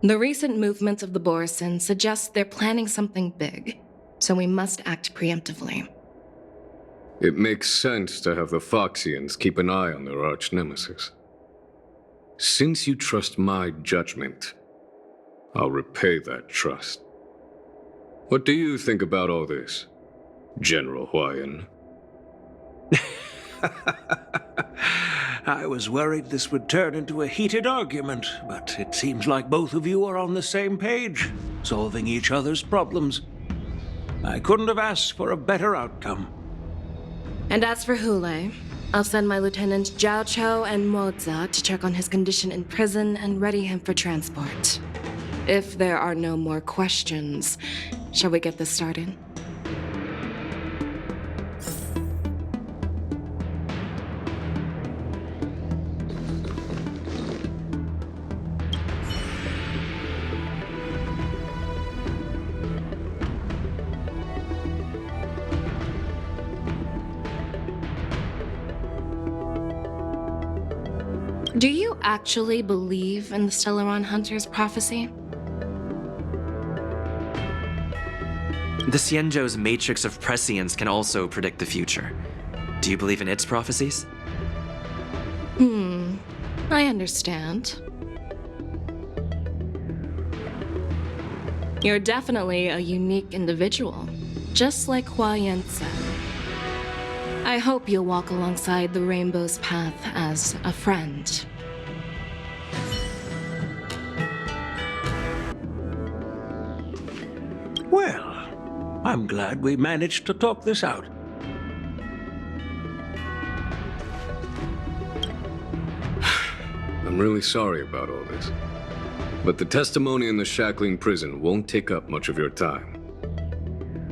The recent movements of the Borsin suggest they're planning something big, so we must act preemptively. It makes sense to have the Foxians keep an eye on their arch-nemesis. Since you trust my judgment, I'll repay that trust. What do you think about all this, General Huayan? I was worried this would turn into a heated argument, but it seems like both of you are on the same page, solving each other's problems. I couldn't have asked for a better outcome. And as for Hule, I'll send my lieutenants Zhao Chou and Moza to check on his condition in prison and ready him for transport. If there are no more questions, shall we get this started? Do you actually believe in the Stellaron Hunter's prophecy? The Xianzhou's matrix of prescience can also predict the future. Do you believe in its prophecies? I understand. You're definitely a unique individual, just like Huayan said. I hope you'll walk alongside the Rainbow's path as a friend. Well, I'm glad we managed to talk this out. I'm really sorry about all this. But the testimony in the Shackling prison won't take up much of your time.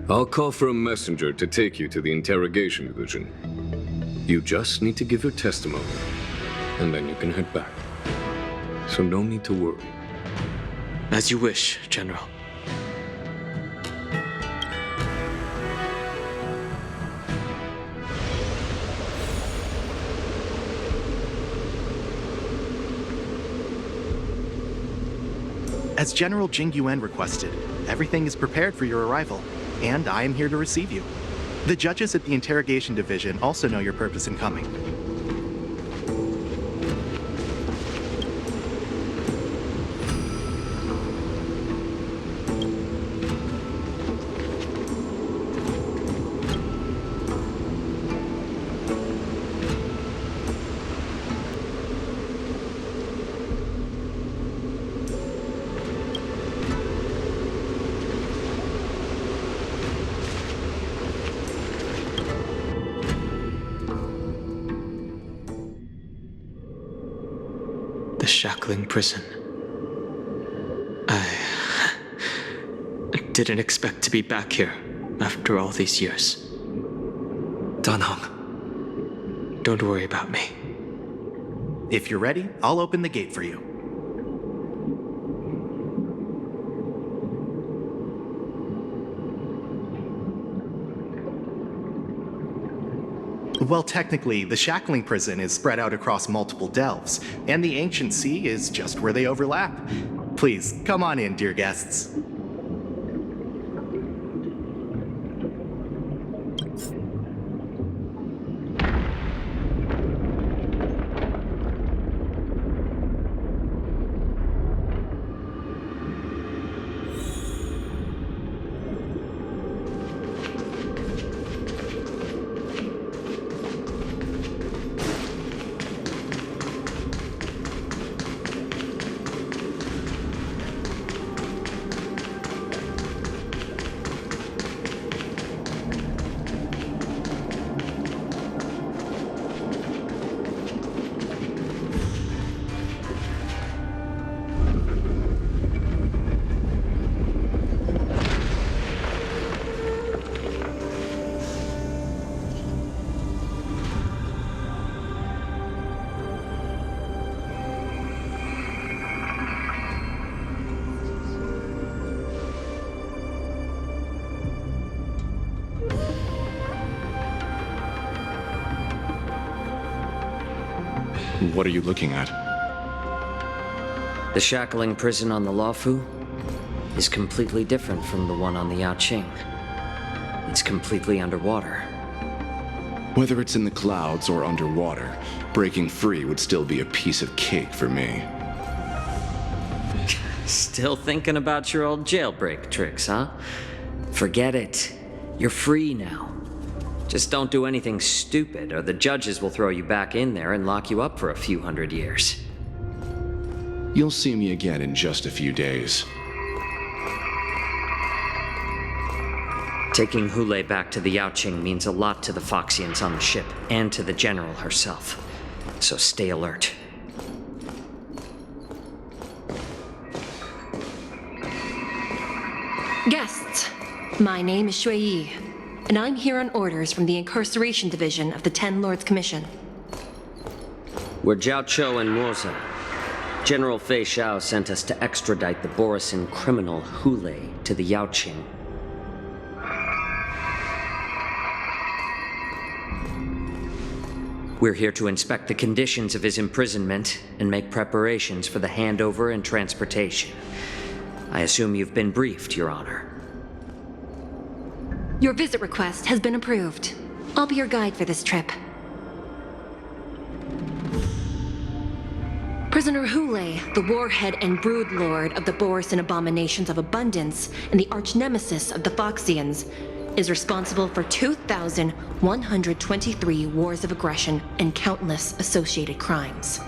I'll call for a messenger to take you to the interrogation division. You just need to give your testimony, and then you can head back. So no need to worry. As you wish, General. As General Jing Yuan requested, everything is prepared for your arrival, and I am here to receive you. The judges at the interrogation division also know your purpose in coming. The Shackling prison. I didn't expect to be back here after all these years. Danhong. Don't worry about me. If you're ready, I'll open the gate for you. Well, technically, the Shackling prison is spread out across multiple delves, and the ancient sea is just where they overlap. Please, come on in, dear guests. What are you looking at? The Shackling prison on the Luofu is completely different from the one on the Yaoqing. It's completely underwater. Whether it's in the clouds or underwater, breaking free would still be a piece of cake for me. Still thinking about your old jailbreak tricks, huh? Forget it. You're free now. Just don't do anything stupid, or the judges will throw you back in there and lock you up for a few hundred years. You'll see me again in just a few days. Taking Hule back to the Yaoqing means a lot to the Foxians on the ship, and to the General herself. So stay alert. Guests, my name is Shui Yi, and I'm here on orders from the Incarceration Division of the Ten Lords Commission. We're Jiao Chou and Moza. General Fei Xiao sent us to extradite the Borsin criminal Hule to the Yaoqing. We're here to inspect the conditions of his imprisonment and make preparations for the handover and transportation. I assume you've been briefed, Your Honor. Your visit request has been approved. I'll be your guide for this trip. Prisoner Hule, the warhead and brood lord of the Borsin abominations of abundance and the arch-nemesis of the Foxians, is responsible for 2,123 wars of aggression and countless associated crimes.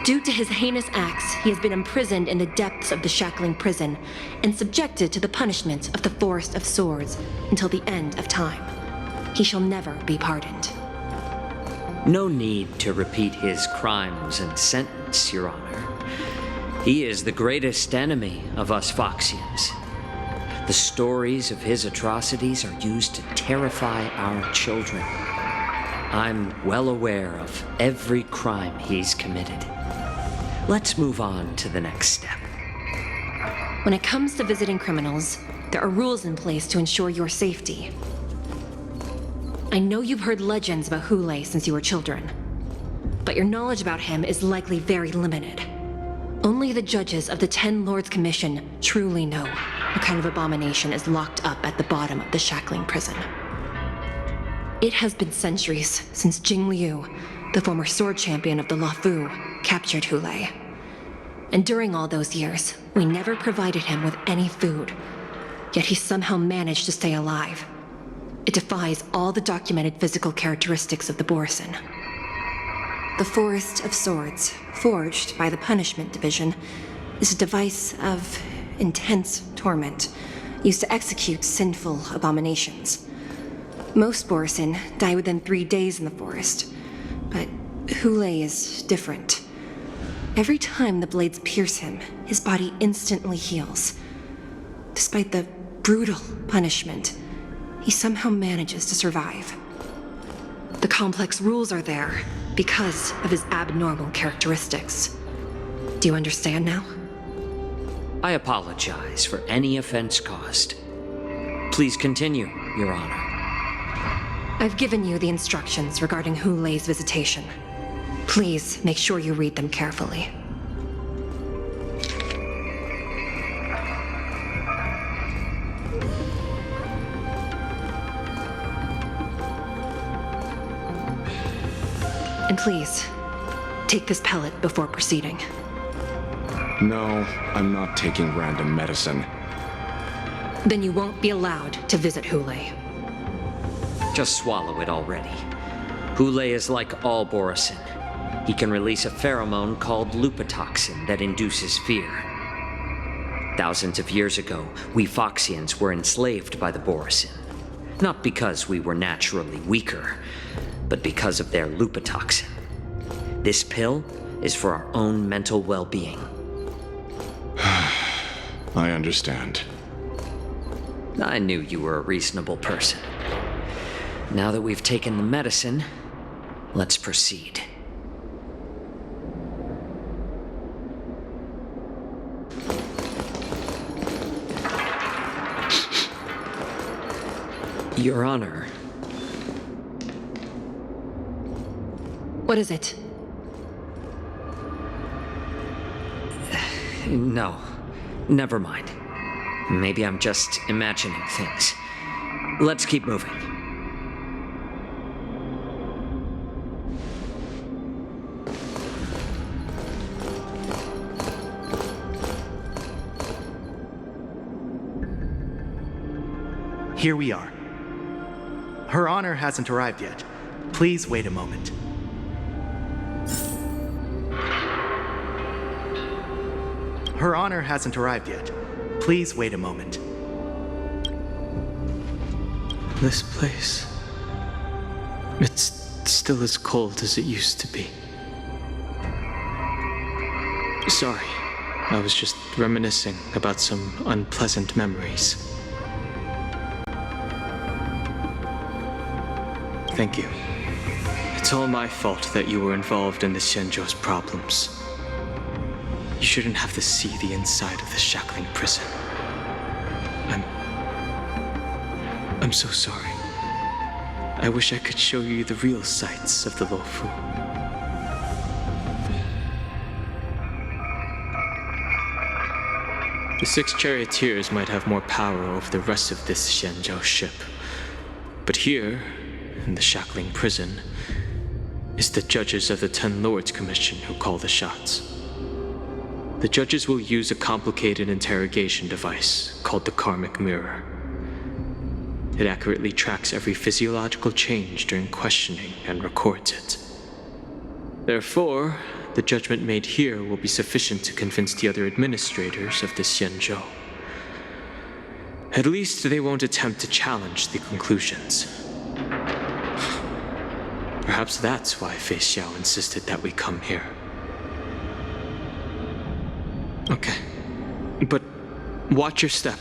Due to his heinous acts, he has been imprisoned in the depths of the Shackling prison and subjected to the punishment of the Forest of Swords until the end of time. He shall never be pardoned. No need to repeat his crimes and sentence, Your Honor. He is the greatest enemy of us Foxians. The stories of his atrocities are used to terrify our children. I'm well aware of every crime he's committed. Let's move on to the next step. When it comes to visiting criminals, there are rules in place to ensure your safety. I know you've heard legends about Hule since you were children, but your knowledge about him is likely very limited. Only the judges of the Ten Lords Commission truly know what kind of abomination is locked up at the bottom of the Shackling prison. It has been centuries since Jing Liu, the former sword champion of the Luofu, captured Hule. And during all those years, we never provided him with any food. Yet he somehow managed to stay alive. It defies all the documented physical characteristics of the Borsin. The Forest of Swords, forged by the Punishment Division, is a device of intense torment, used to execute sinful abominations. Most Borsin die within 3 days in the forest, but Hule is different. Every time the blades pierce him, his body instantly heals. Despite the brutal punishment, he somehow manages to survive. The complex rules are there because of his abnormal characteristics. Do you understand now? I apologize for any offense caused. Please continue, Your Honor. I've given you the instructions regarding Hule's visitation. Please make sure you read them carefully. And please, take this pellet before proceeding. No, I'm not taking random medicine. Then you won't be allowed to visit Hule. Just swallow it already. Hule is like all Borsin. He can release a pheromone called lupatoxin that induces fear. Thousands of years ago, we Foxians were enslaved by the Borsin. Not because we were naturally weaker, but because of their lupatoxin. This pill is for our own mental well-being. I understand. I knew you were a reasonable person. Now that we've taken the medicine, let's proceed. Your Honor. What is it? No, never mind. Maybe I'm just imagining things. Let's keep moving. Here we are. Her Honor hasn't arrived yet. Please wait a moment. Her Honor hasn't arrived yet. Please wait a moment. This place... it's still as cold as it used to be. Sorry, I was just reminiscing about some unpleasant memories. Thank you. It's all my fault that you were involved in the Xianzhou's problems. You shouldn't have to see the inside of the Shackling prison. I'm so sorry. I wish I could show you the real sights of the Luofu. The 6 charioteers might have more power over the rest of this Xianzhou ship. But here, in the Shackling prison, is the judges of the Ten Lords Commission who call the shots. The judges will use a complicated interrogation device called the Karmic Mirror. It accurately tracks every physiological change during questioning and records it. Therefore, the judgment made here will be sufficient to convince the other administrators of the Xianzhou. At least they won't attempt to challenge the conclusions. Perhaps that's why Fei Xiao insisted that we come here. Okay. But watch your step.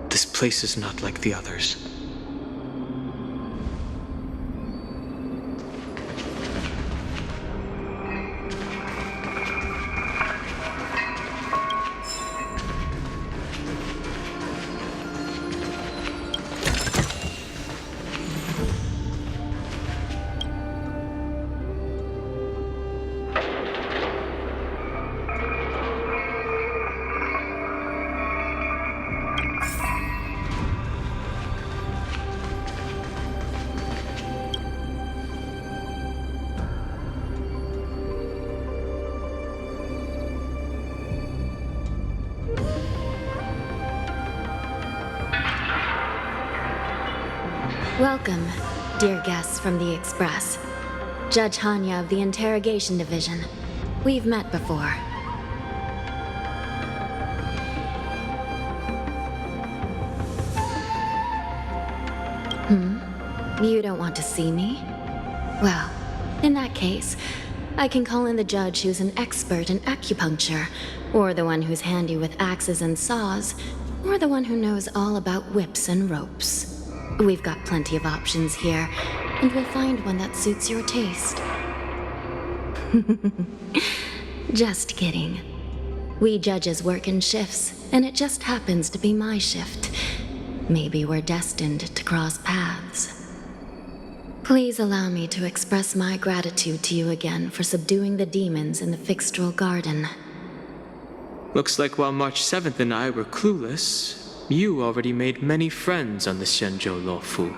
This place is not like the others. Welcome, dear guests from the Express. Judge Hanya of the Interrogation Division. We've met before. You don't want to see me? Well, in that case, I can call in the judge who's an expert in acupuncture, or the one who's handy with axes and saws, or the one who knows all about whips and ropes. We've got plenty of options here, and we'll find one that suits your taste. Just kidding. We judges work in shifts, and it just happens to be my shift. Maybe we're destined to cross paths. Please allow me to express my gratitude to you again for subduing the demons in the Fixtral Garden. Looks like while March 7th and I were clueless, you already made many friends on the Shenzhou Luofu.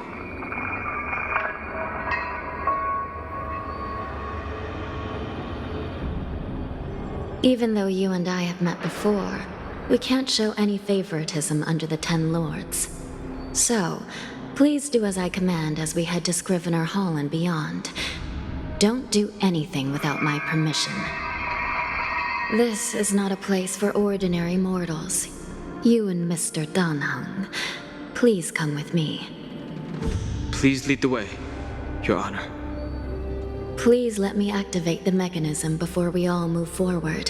Even though you and I have met before, we can't show any favoritism under the Ten Lords. So, please do as I command as we head to Scrivener Hall and beyond. Don't do anything without my permission. This is not a place for ordinary mortals. You and Mr. Danheng, please come with me. Please lead the way, Your Honor. Please let me activate the mechanism before we all move forward.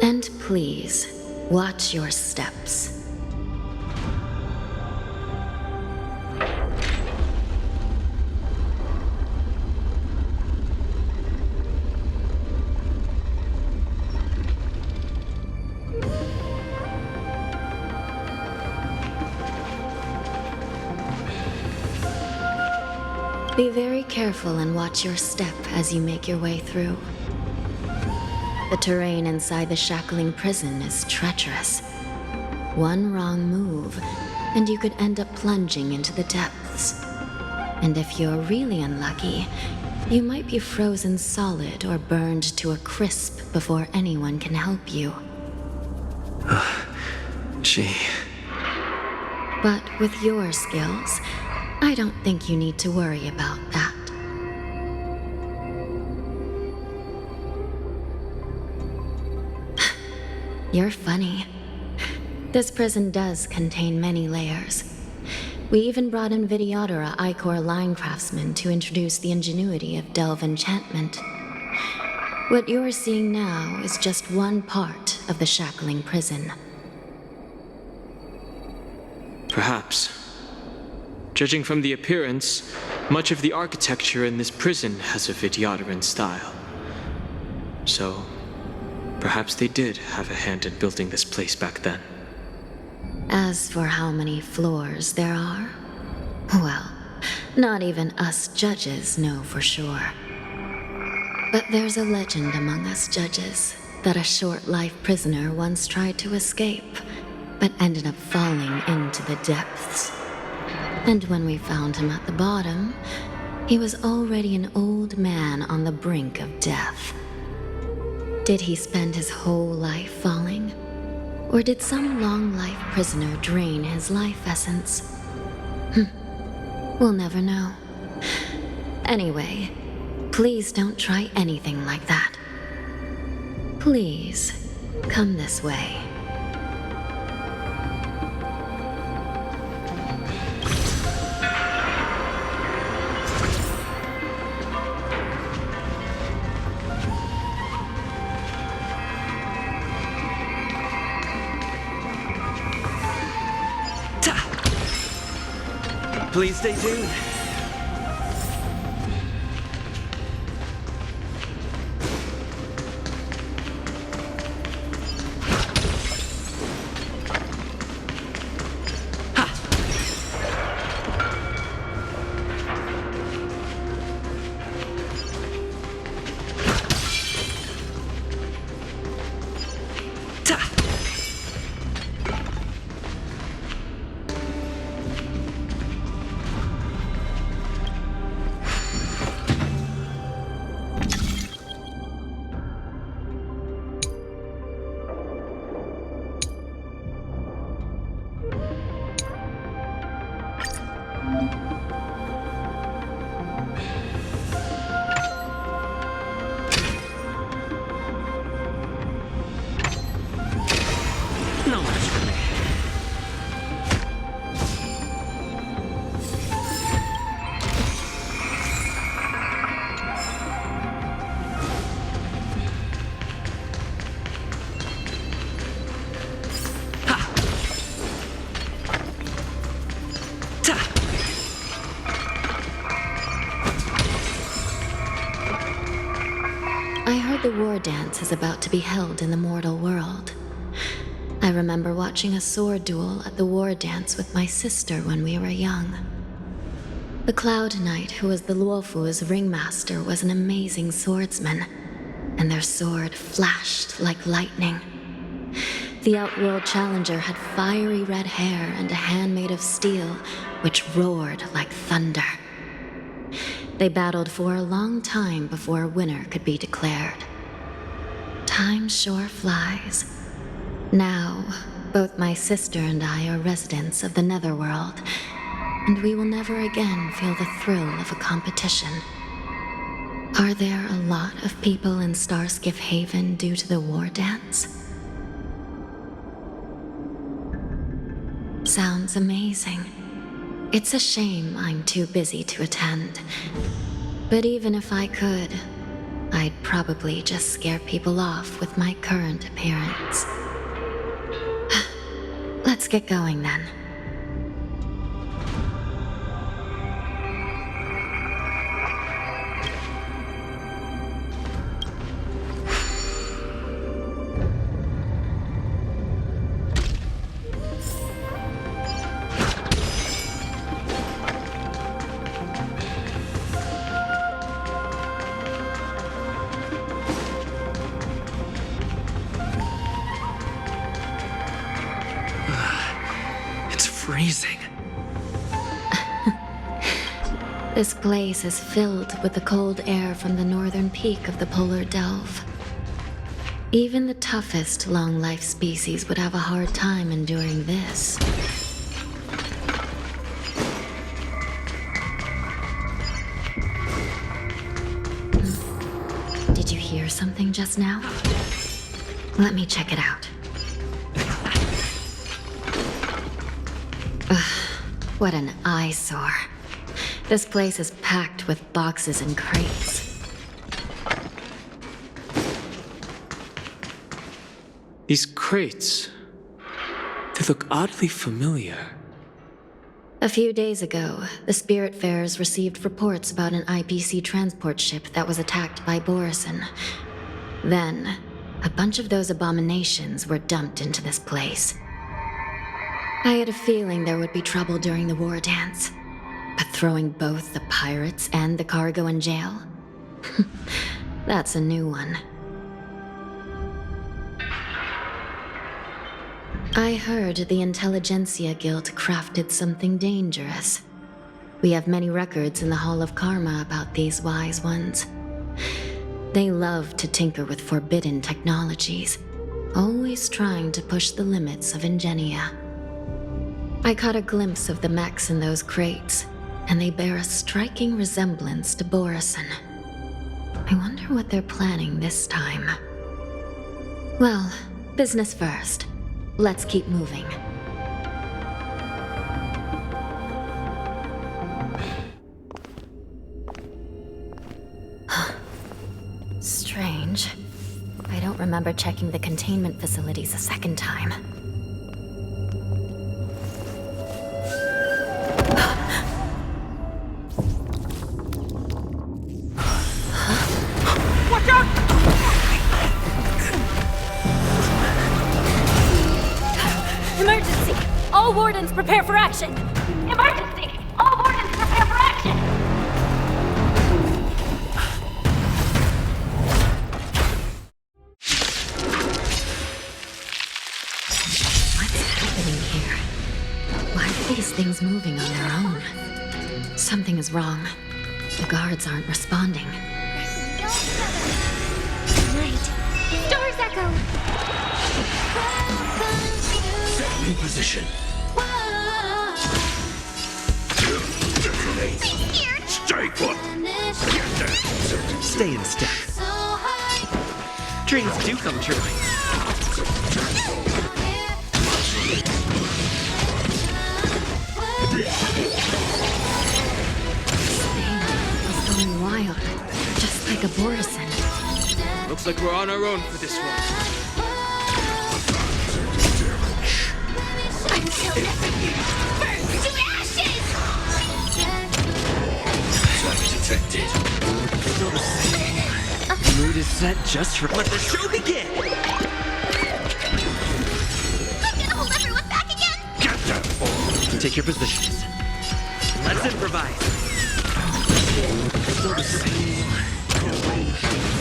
And please, watch your steps. Be very careful and watch your step as you make your way through. The terrain inside the Shackling prison is treacherous. One wrong move, and you could end up plunging into the depths. And if you're really unlucky, you might be frozen solid or burned to a crisp before anyone can help you. Gee. But with your skills, I don't think you need to worry about that. You're funny. This prison does contain many layers. We even brought in Videodora Icor line craftsmen to introduce the ingenuity of Delve enchantment. What you're seeing now is just one part of the Shackling prison. Perhaps. Judging from the appearance, much of the architecture in this prison has a Vidyadoran style. So, perhaps they did have a hand in building this place back then. As for how many floors there are, well, not even us judges know for sure. But there's a legend among us judges that a short-life prisoner once tried to escape, but ended up falling into the depths. And when we found him at the bottom, he was already an old man on the brink of death. Did he spend his whole life falling? Or did some long-life prisoner drain his life essence? We'll never know. Anyway, please don't try anything like that. Please, come this way. Please stay tuned. No match for me. I heard the war dance is about to be held in the mortal world. I remember watching a sword duel at the war dance with my sister when we were young. The Cloud Knight, who was the Luofu's ringmaster, was an amazing swordsman, and their sword flashed like lightning. The Outworld Challenger had fiery red hair and a hand made of steel, which roared like thunder. They battled for a long time before a winner could be declared. Time sure flies. Now, both my sister and I are residents of the Netherworld, and we will never again feel the thrill of a competition. Are there a lot of people in Starskiff Haven due to the war dance? Sounds amazing. It's a shame I'm too busy to attend. But even if I could, I'd probably just scare people off with my current appearance. Let's get going then. Freezing. This place is filled with the cold air from the northern peak of the polar delve. Even the toughest long-life species would have a hard time enduring this. Did you hear something just now? Let me check it out. Ugh, what an eyesore. This place is packed with boxes and crates. These crates, they look oddly familiar. A few days ago, the Spiritfarers received reports about an IPC transport ship that was attacked by Borsin. Then, a bunch of those abominations were dumped into this place. I had a feeling there would be trouble during the war dance, but throwing both the pirates and the cargo in jail? That's a new one. I heard the Intelligentsia Guild crafted something dangerous. We have many records in the Hall of Karma about these wise ones. They love to tinker with forbidden technologies, always trying to push the limits of ingenia. I caught a glimpse of the mechs in those crates, and they bear a striking resemblance to Borsin. I wonder what they're planning this time. Well, business first. Let's keep moving. Strange. I don't remember checking the containment facilities a second time. All wardens prepare for action! Emergency! All wardens prepare for action! What's happening here? Why are these things moving on their own? Something is wrong. The guards aren't responding. Right. Stars echo! Set in position. Stay put. Stay in step. Dreams do come true. It's going wild, just like a Borsin. Looks like we're on our own for this one. Until burns to ashes! Detected. Still the same. Mood is set just for let the show begin. I'm gonna hold everyone back again! Get that! Take your positions. Let's improvise. Still the same.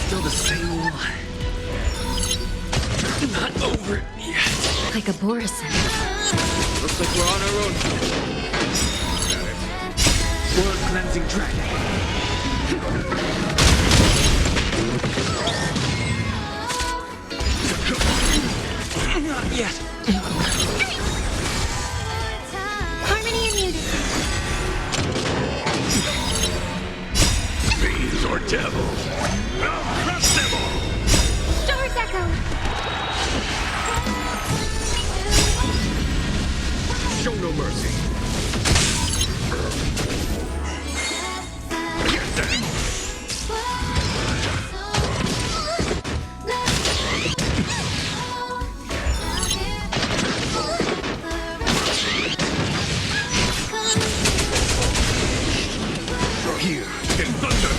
Still the same. Not over yet. Like a Borsin. Looks like we're on our own. World cleansing dragon. Not yet. Harmony and unity. Fiends or devils. I'll crush them all. Stars echo! Show no mercy. Get that! Here, in thunder!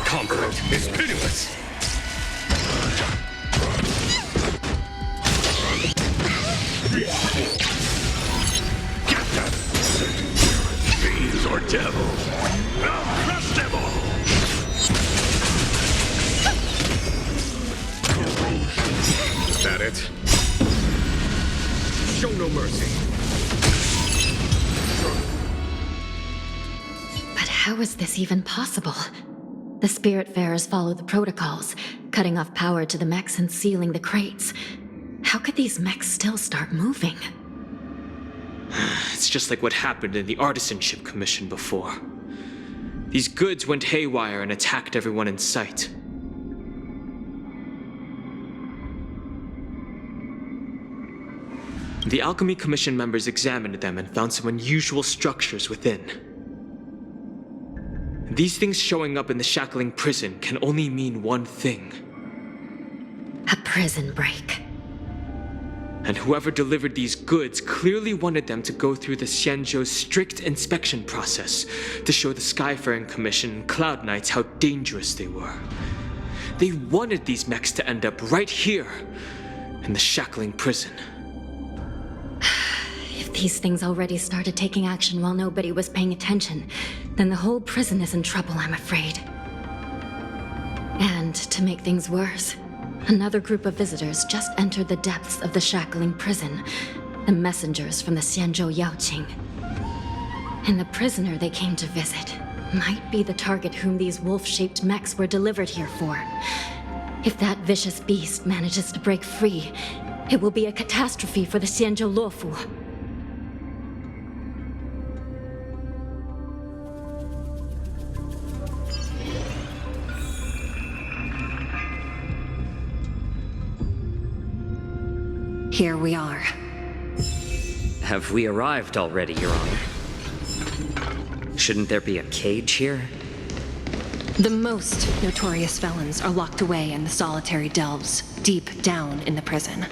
Conflict is pitiless! Get them! Fiends or devils! I'll crush them all! Is that it? Show no mercy! But how is this even possible? The Spiritfarers follow the protocols, cutting off power to the mechs and sealing the crates. How could these mechs still start moving? It's just like what happened in the Artisanship Commission before. These goods went haywire and attacked everyone in sight. The Alchemy Commission members examined them and found some unusual structures within. These things showing up in the Shackling prison can only mean one thing. A prison break. And whoever delivered these goods clearly wanted them to go through the Xianzhou's strict inspection process to show the Skyfaring Commission and Cloud Knights how dangerous they were. They wanted these mechs to end up right here, in the Shackling prison. If these things already started taking action while nobody was paying attention, then the whole prison is in trouble, I'm afraid. And to make things worse, another group of visitors just entered the depths of the Shackling prison, the messengers from the Xianzhou Yaoqing. And the prisoner they came to visit might be the target whom these wolf-shaped mechs were delivered here for. If that vicious beast manages to break free, it will be a catastrophe for the Xianzhou Luofu. Here we are. Have we arrived already, Your Honor? Shouldn't there be a cage here? The most notorious felons are locked away in the solitary delves, deep down in the prison.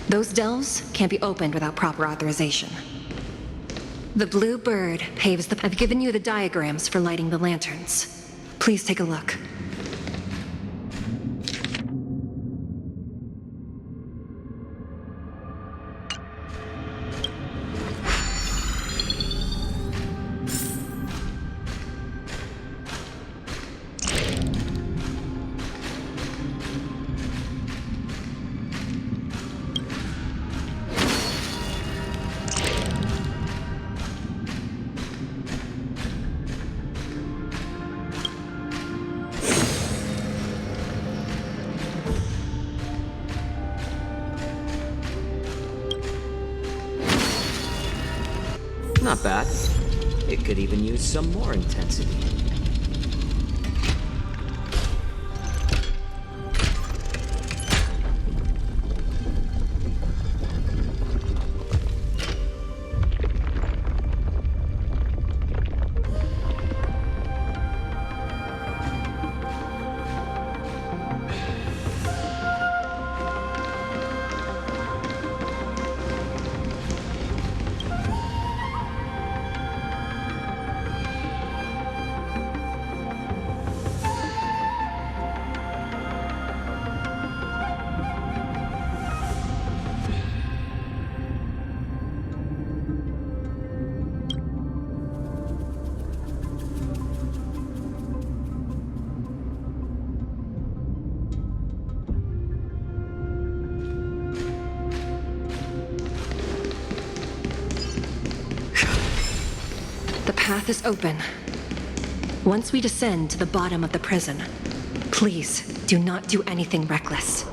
Those delves can't be opened without proper authorization. The blue bird paves the... I've given you the diagrams for lighting the lanterns. Please take a look. Not bad. It could even use some more intensity. The path is open. Once we descend to the bottom of the prison, please do not do anything reckless.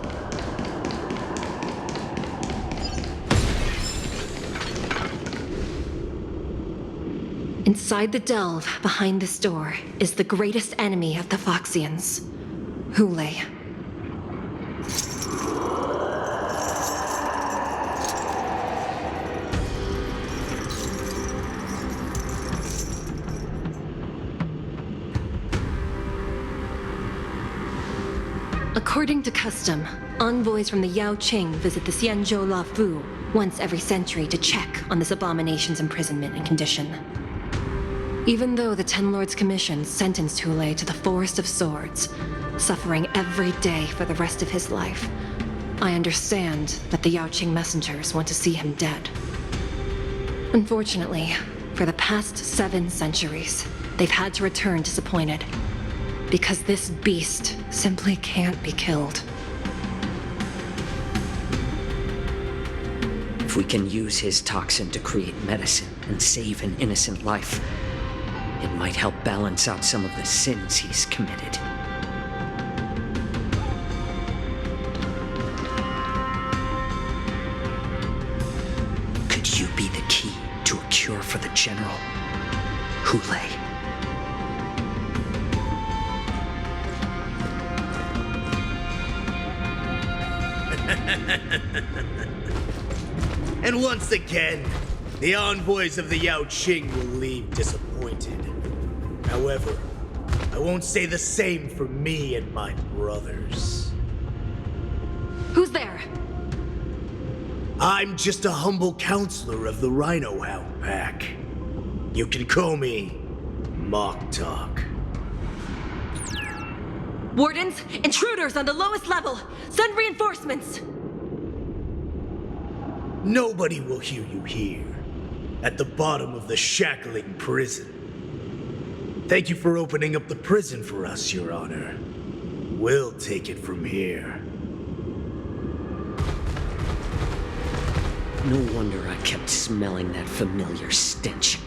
Inside the delve behind this door is the greatest enemy of the Foxians, Hule. According to custom, envoys from the Yao Qing visit the Xianzhou La Fu once every century to check on this abomination's imprisonment and condition. Even though the Ten Lords Commission sentenced Hule to the Forest of Swords, suffering every day for the rest of his life, I understand that the Yao Qing messengers want to see him dead. Unfortunately, for the past 7 centuries, they've had to return disappointed. Because this beast simply can't be killed. If we can use his toxin to create medicine and save an innocent life, it might help balance out some of the sins he's committed. Could you be the key to a cure for the General, Hule? And once again, the envoys of the Yao Qing will leave disappointed. However, I won't say the same for me and my brothers. Who's there? I'm just a humble counselor of the Rhino Hound Pack. You can call me Mock Talk. Wardens, intruders on the lowest level! Send reinforcements! Nobody will hear you here, at the bottom of the Shackling prison. Thank you for opening up the prison for us, Your Honor. We'll take it from here. No wonder I kept smelling that familiar stench.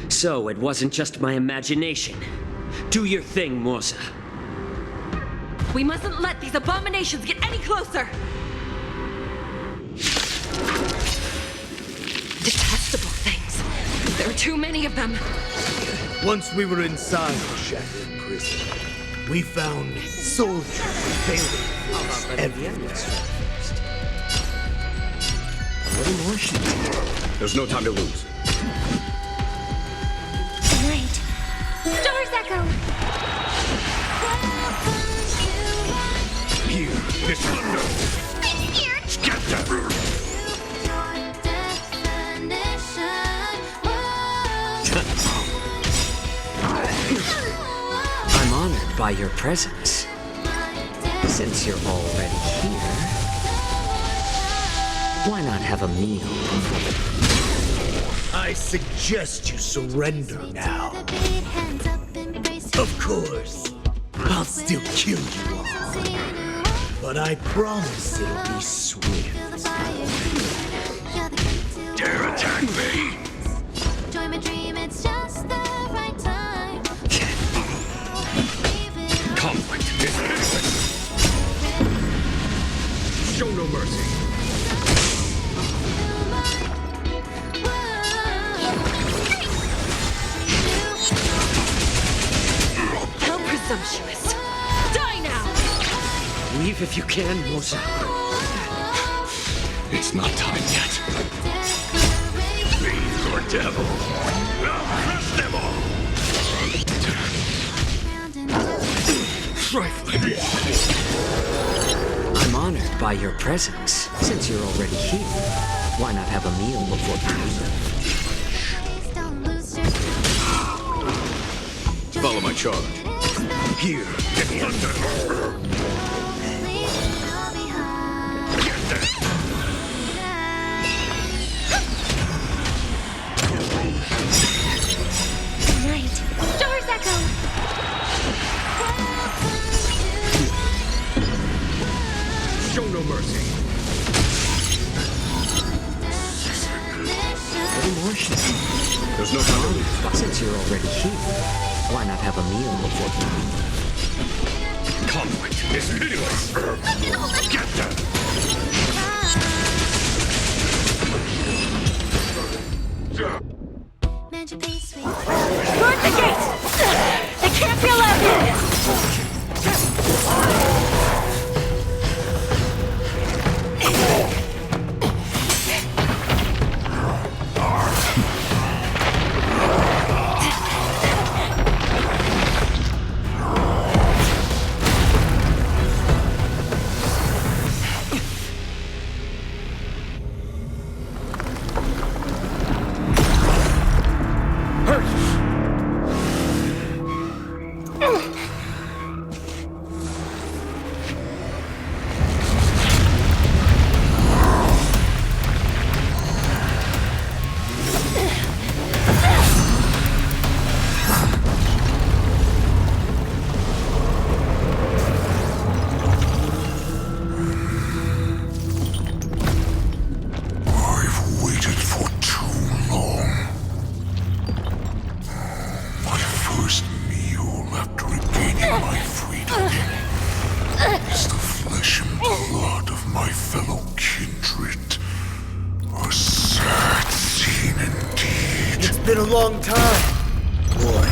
So it wasn't just my imagination. Do your thing, Moza. We mustn't let these abominations get any closer! Detestable things. There are too many of them. Once we were inside the Shackling prison, we found soldiers failing everywhere. What more should There's no time to lose. Right. Stars Echo! Here, this thunder! I'm scared! Get that! I'm honored by your presence. Since you're already here, why not have a meal? I suggest you surrender now. Of course, I'll still kill you all. But I promise it'll be swift. Dare attack me! Join my dream, it's just the right time. Conflict is innocent. Show no mercy. Leave if you can, Mosa. It's not time yet. Fiends or devil, I'll crush them all! Trifling. I'm honored by your presence. Since you're already here, why not have a meal before you leave? Follow my charge. Here, get under. Get there. Right. Doors echo! Show no mercy. There's no time to leave. Since you're already here, why not have a meal before you leave? Conflict is pitiless. Get them. Guard the gate! They can't be allowed in! Been a long time. Boy,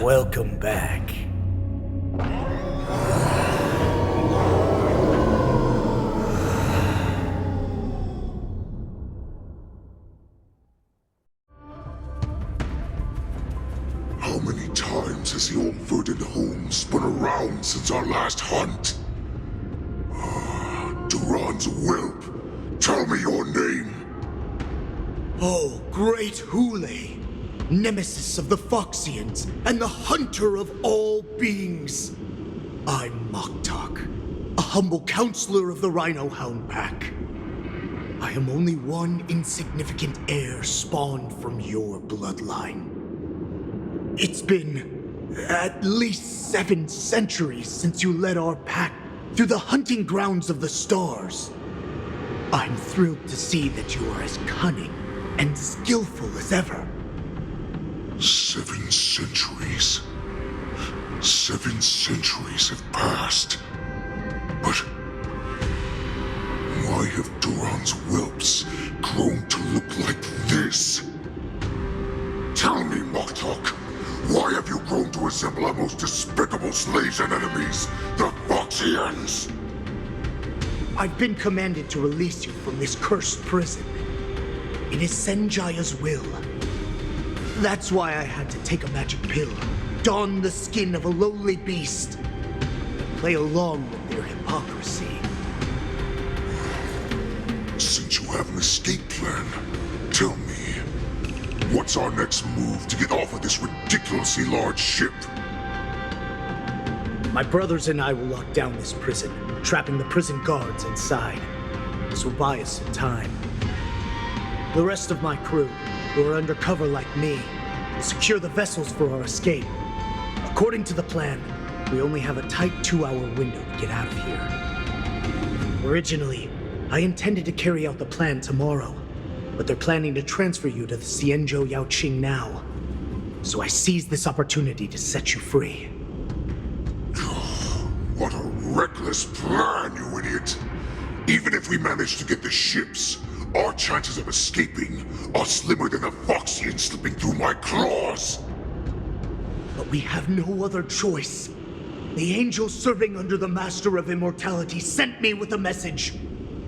welcome back. How many times has the old verdant home spun around since our last hunt? Duran's whelp, tell me your name. Oh, great Hule, nemesis of the Foxians and the hunter of all beings. I'm Moktok, a humble counselor of the Rhino Hound Pack. I am only one insignificant heir spawned from your bloodline. It's been at least 7 centuries since you led our pack through the hunting grounds of the stars. I'm thrilled to see that you are as cunning and skillful as ever. 7 centuries. 7 centuries have passed. But why have Duran's whelps grown to look like this? Tell me, Moktok, why have you grown to resemble our most despicable slaves and enemies, the Foxians? I've been commanded to release you from this cursed prison. It is Senjaya's will. That's why I had to take a magic pill, don the skin of a lowly beast, and play along with their hypocrisy. Since you have an escape plan, tell me, what's our next move to get off of this ridiculously large ship? My brothers and I will lock down this prison, trapping the prison guards inside. This will buy us some time. The rest of my crew, who are undercover like me, will secure the vessels for our escape. According to the plan, we only have a tight 2-hour window to get out of here. Originally, I intended to carry out the plan tomorrow, but they're planning to transfer you to the Xianzhou Yaoqing now. So I seized this opportunity to set you free. What a reckless plan, you idiot! Even if we manage to get the ships, our chances of escaping are slimmer than a Foxian slipping through my claws! But we have no other choice. The angel serving under the Master of Immortality sent me with a message.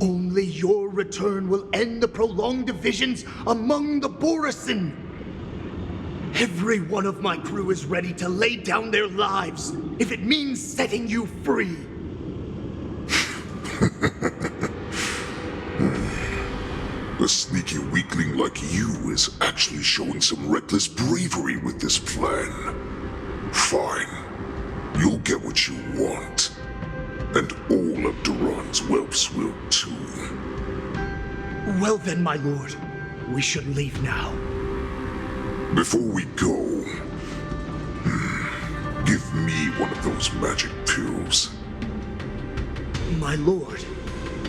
Only your return will end the prolonged divisions among the Borsin. Every one of my crew is ready to lay down their lives if it means setting you free. A sneaky weakling like you is actually showing some reckless bravery with this plan. Fine. You'll get what you want. And all of Duran's whelps will too. Well then, my lord. We should leave now. Before we go, give me one of those magic pills. My lord,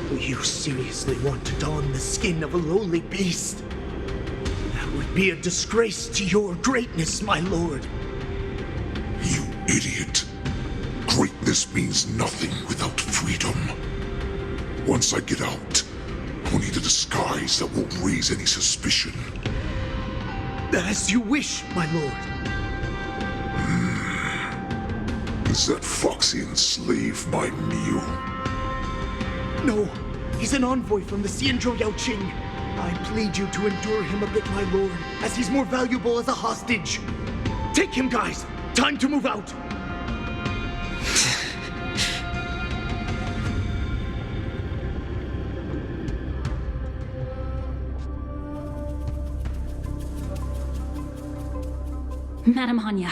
do you seriously want to don the skin of a lowly beast? That would be a disgrace to your greatness, my lord. You idiot. Greatness means nothing without freedom. Once I get out, I'll need a disguise that won't raise any suspicion. As you wish, my lord. Is that Foxian slave my meal? No, he's an envoy from the Xianzhou Yaoqing. I plead you to endure him a bit, my lord, as he's more valuable as a hostage. Take him, guys. Time to move out. Madam Hanya,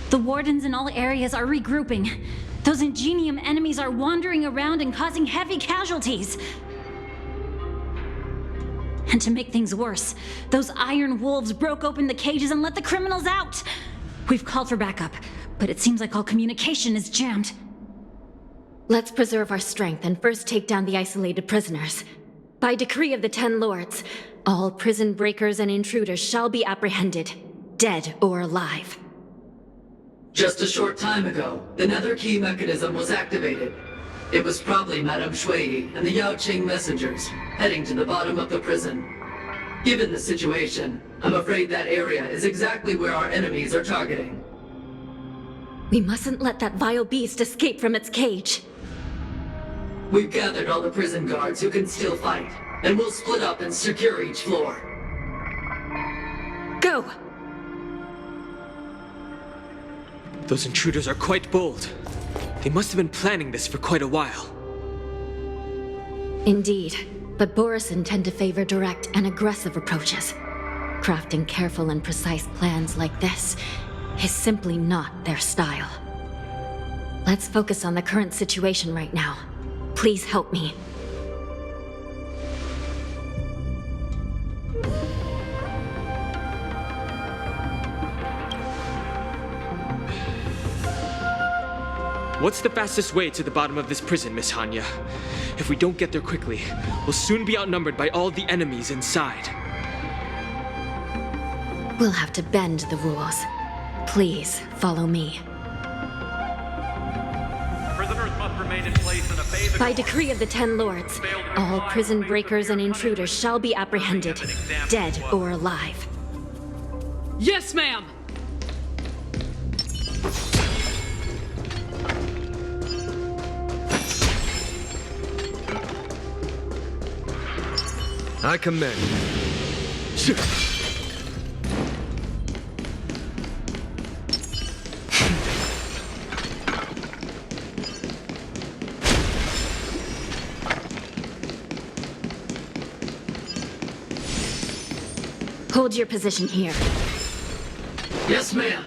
the wardens in all areas are regrouping. Those Ingenium enemies are wandering around and causing heavy casualties. And to make things worse, those iron wolves broke open the cages and let the criminals out. We've called for backup, but it seems like all communication is jammed. Let's preserve our strength and first take down the isolated prisoners. By decree of the 10 Lords, all prison breakers and intruders shall be apprehended, dead or alive. Just a short time ago, the nether key mechanism was activated. It was probably Madame Shui and the Yaoqing messengers, heading to the bottom of the prison. Given the situation, I'm afraid that area is exactly where our enemies are targeting. We mustn't let that vile beast escape from its cage. We've gathered all the prison guards who can still fight, and we'll split up and secure each floor. Go! Those intruders are quite bold. They must have been planning this for quite a while. Indeed, but Borsin tend to favor direct and aggressive approaches. Crafting careful and precise plans like this is simply not their style. Let's focus on the current situation right now. Please help me. What's the fastest way to the bottom of this prison, Miss Hanya? If we don't get there quickly, we'll soon be outnumbered by all the enemies inside. We'll have to bend the rules. Please, follow me. Prisoners must remain in place in a phase. By decree of the 10 Lords, all prison breakers and intruders shall be apprehended, dead or alive. Yes, ma'am! I commend. Hold your position here. Yes, ma'am.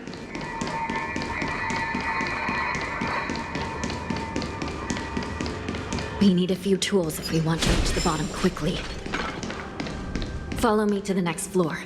We need a few tools if we want to reach the bottom quickly. Follow me to the next floor.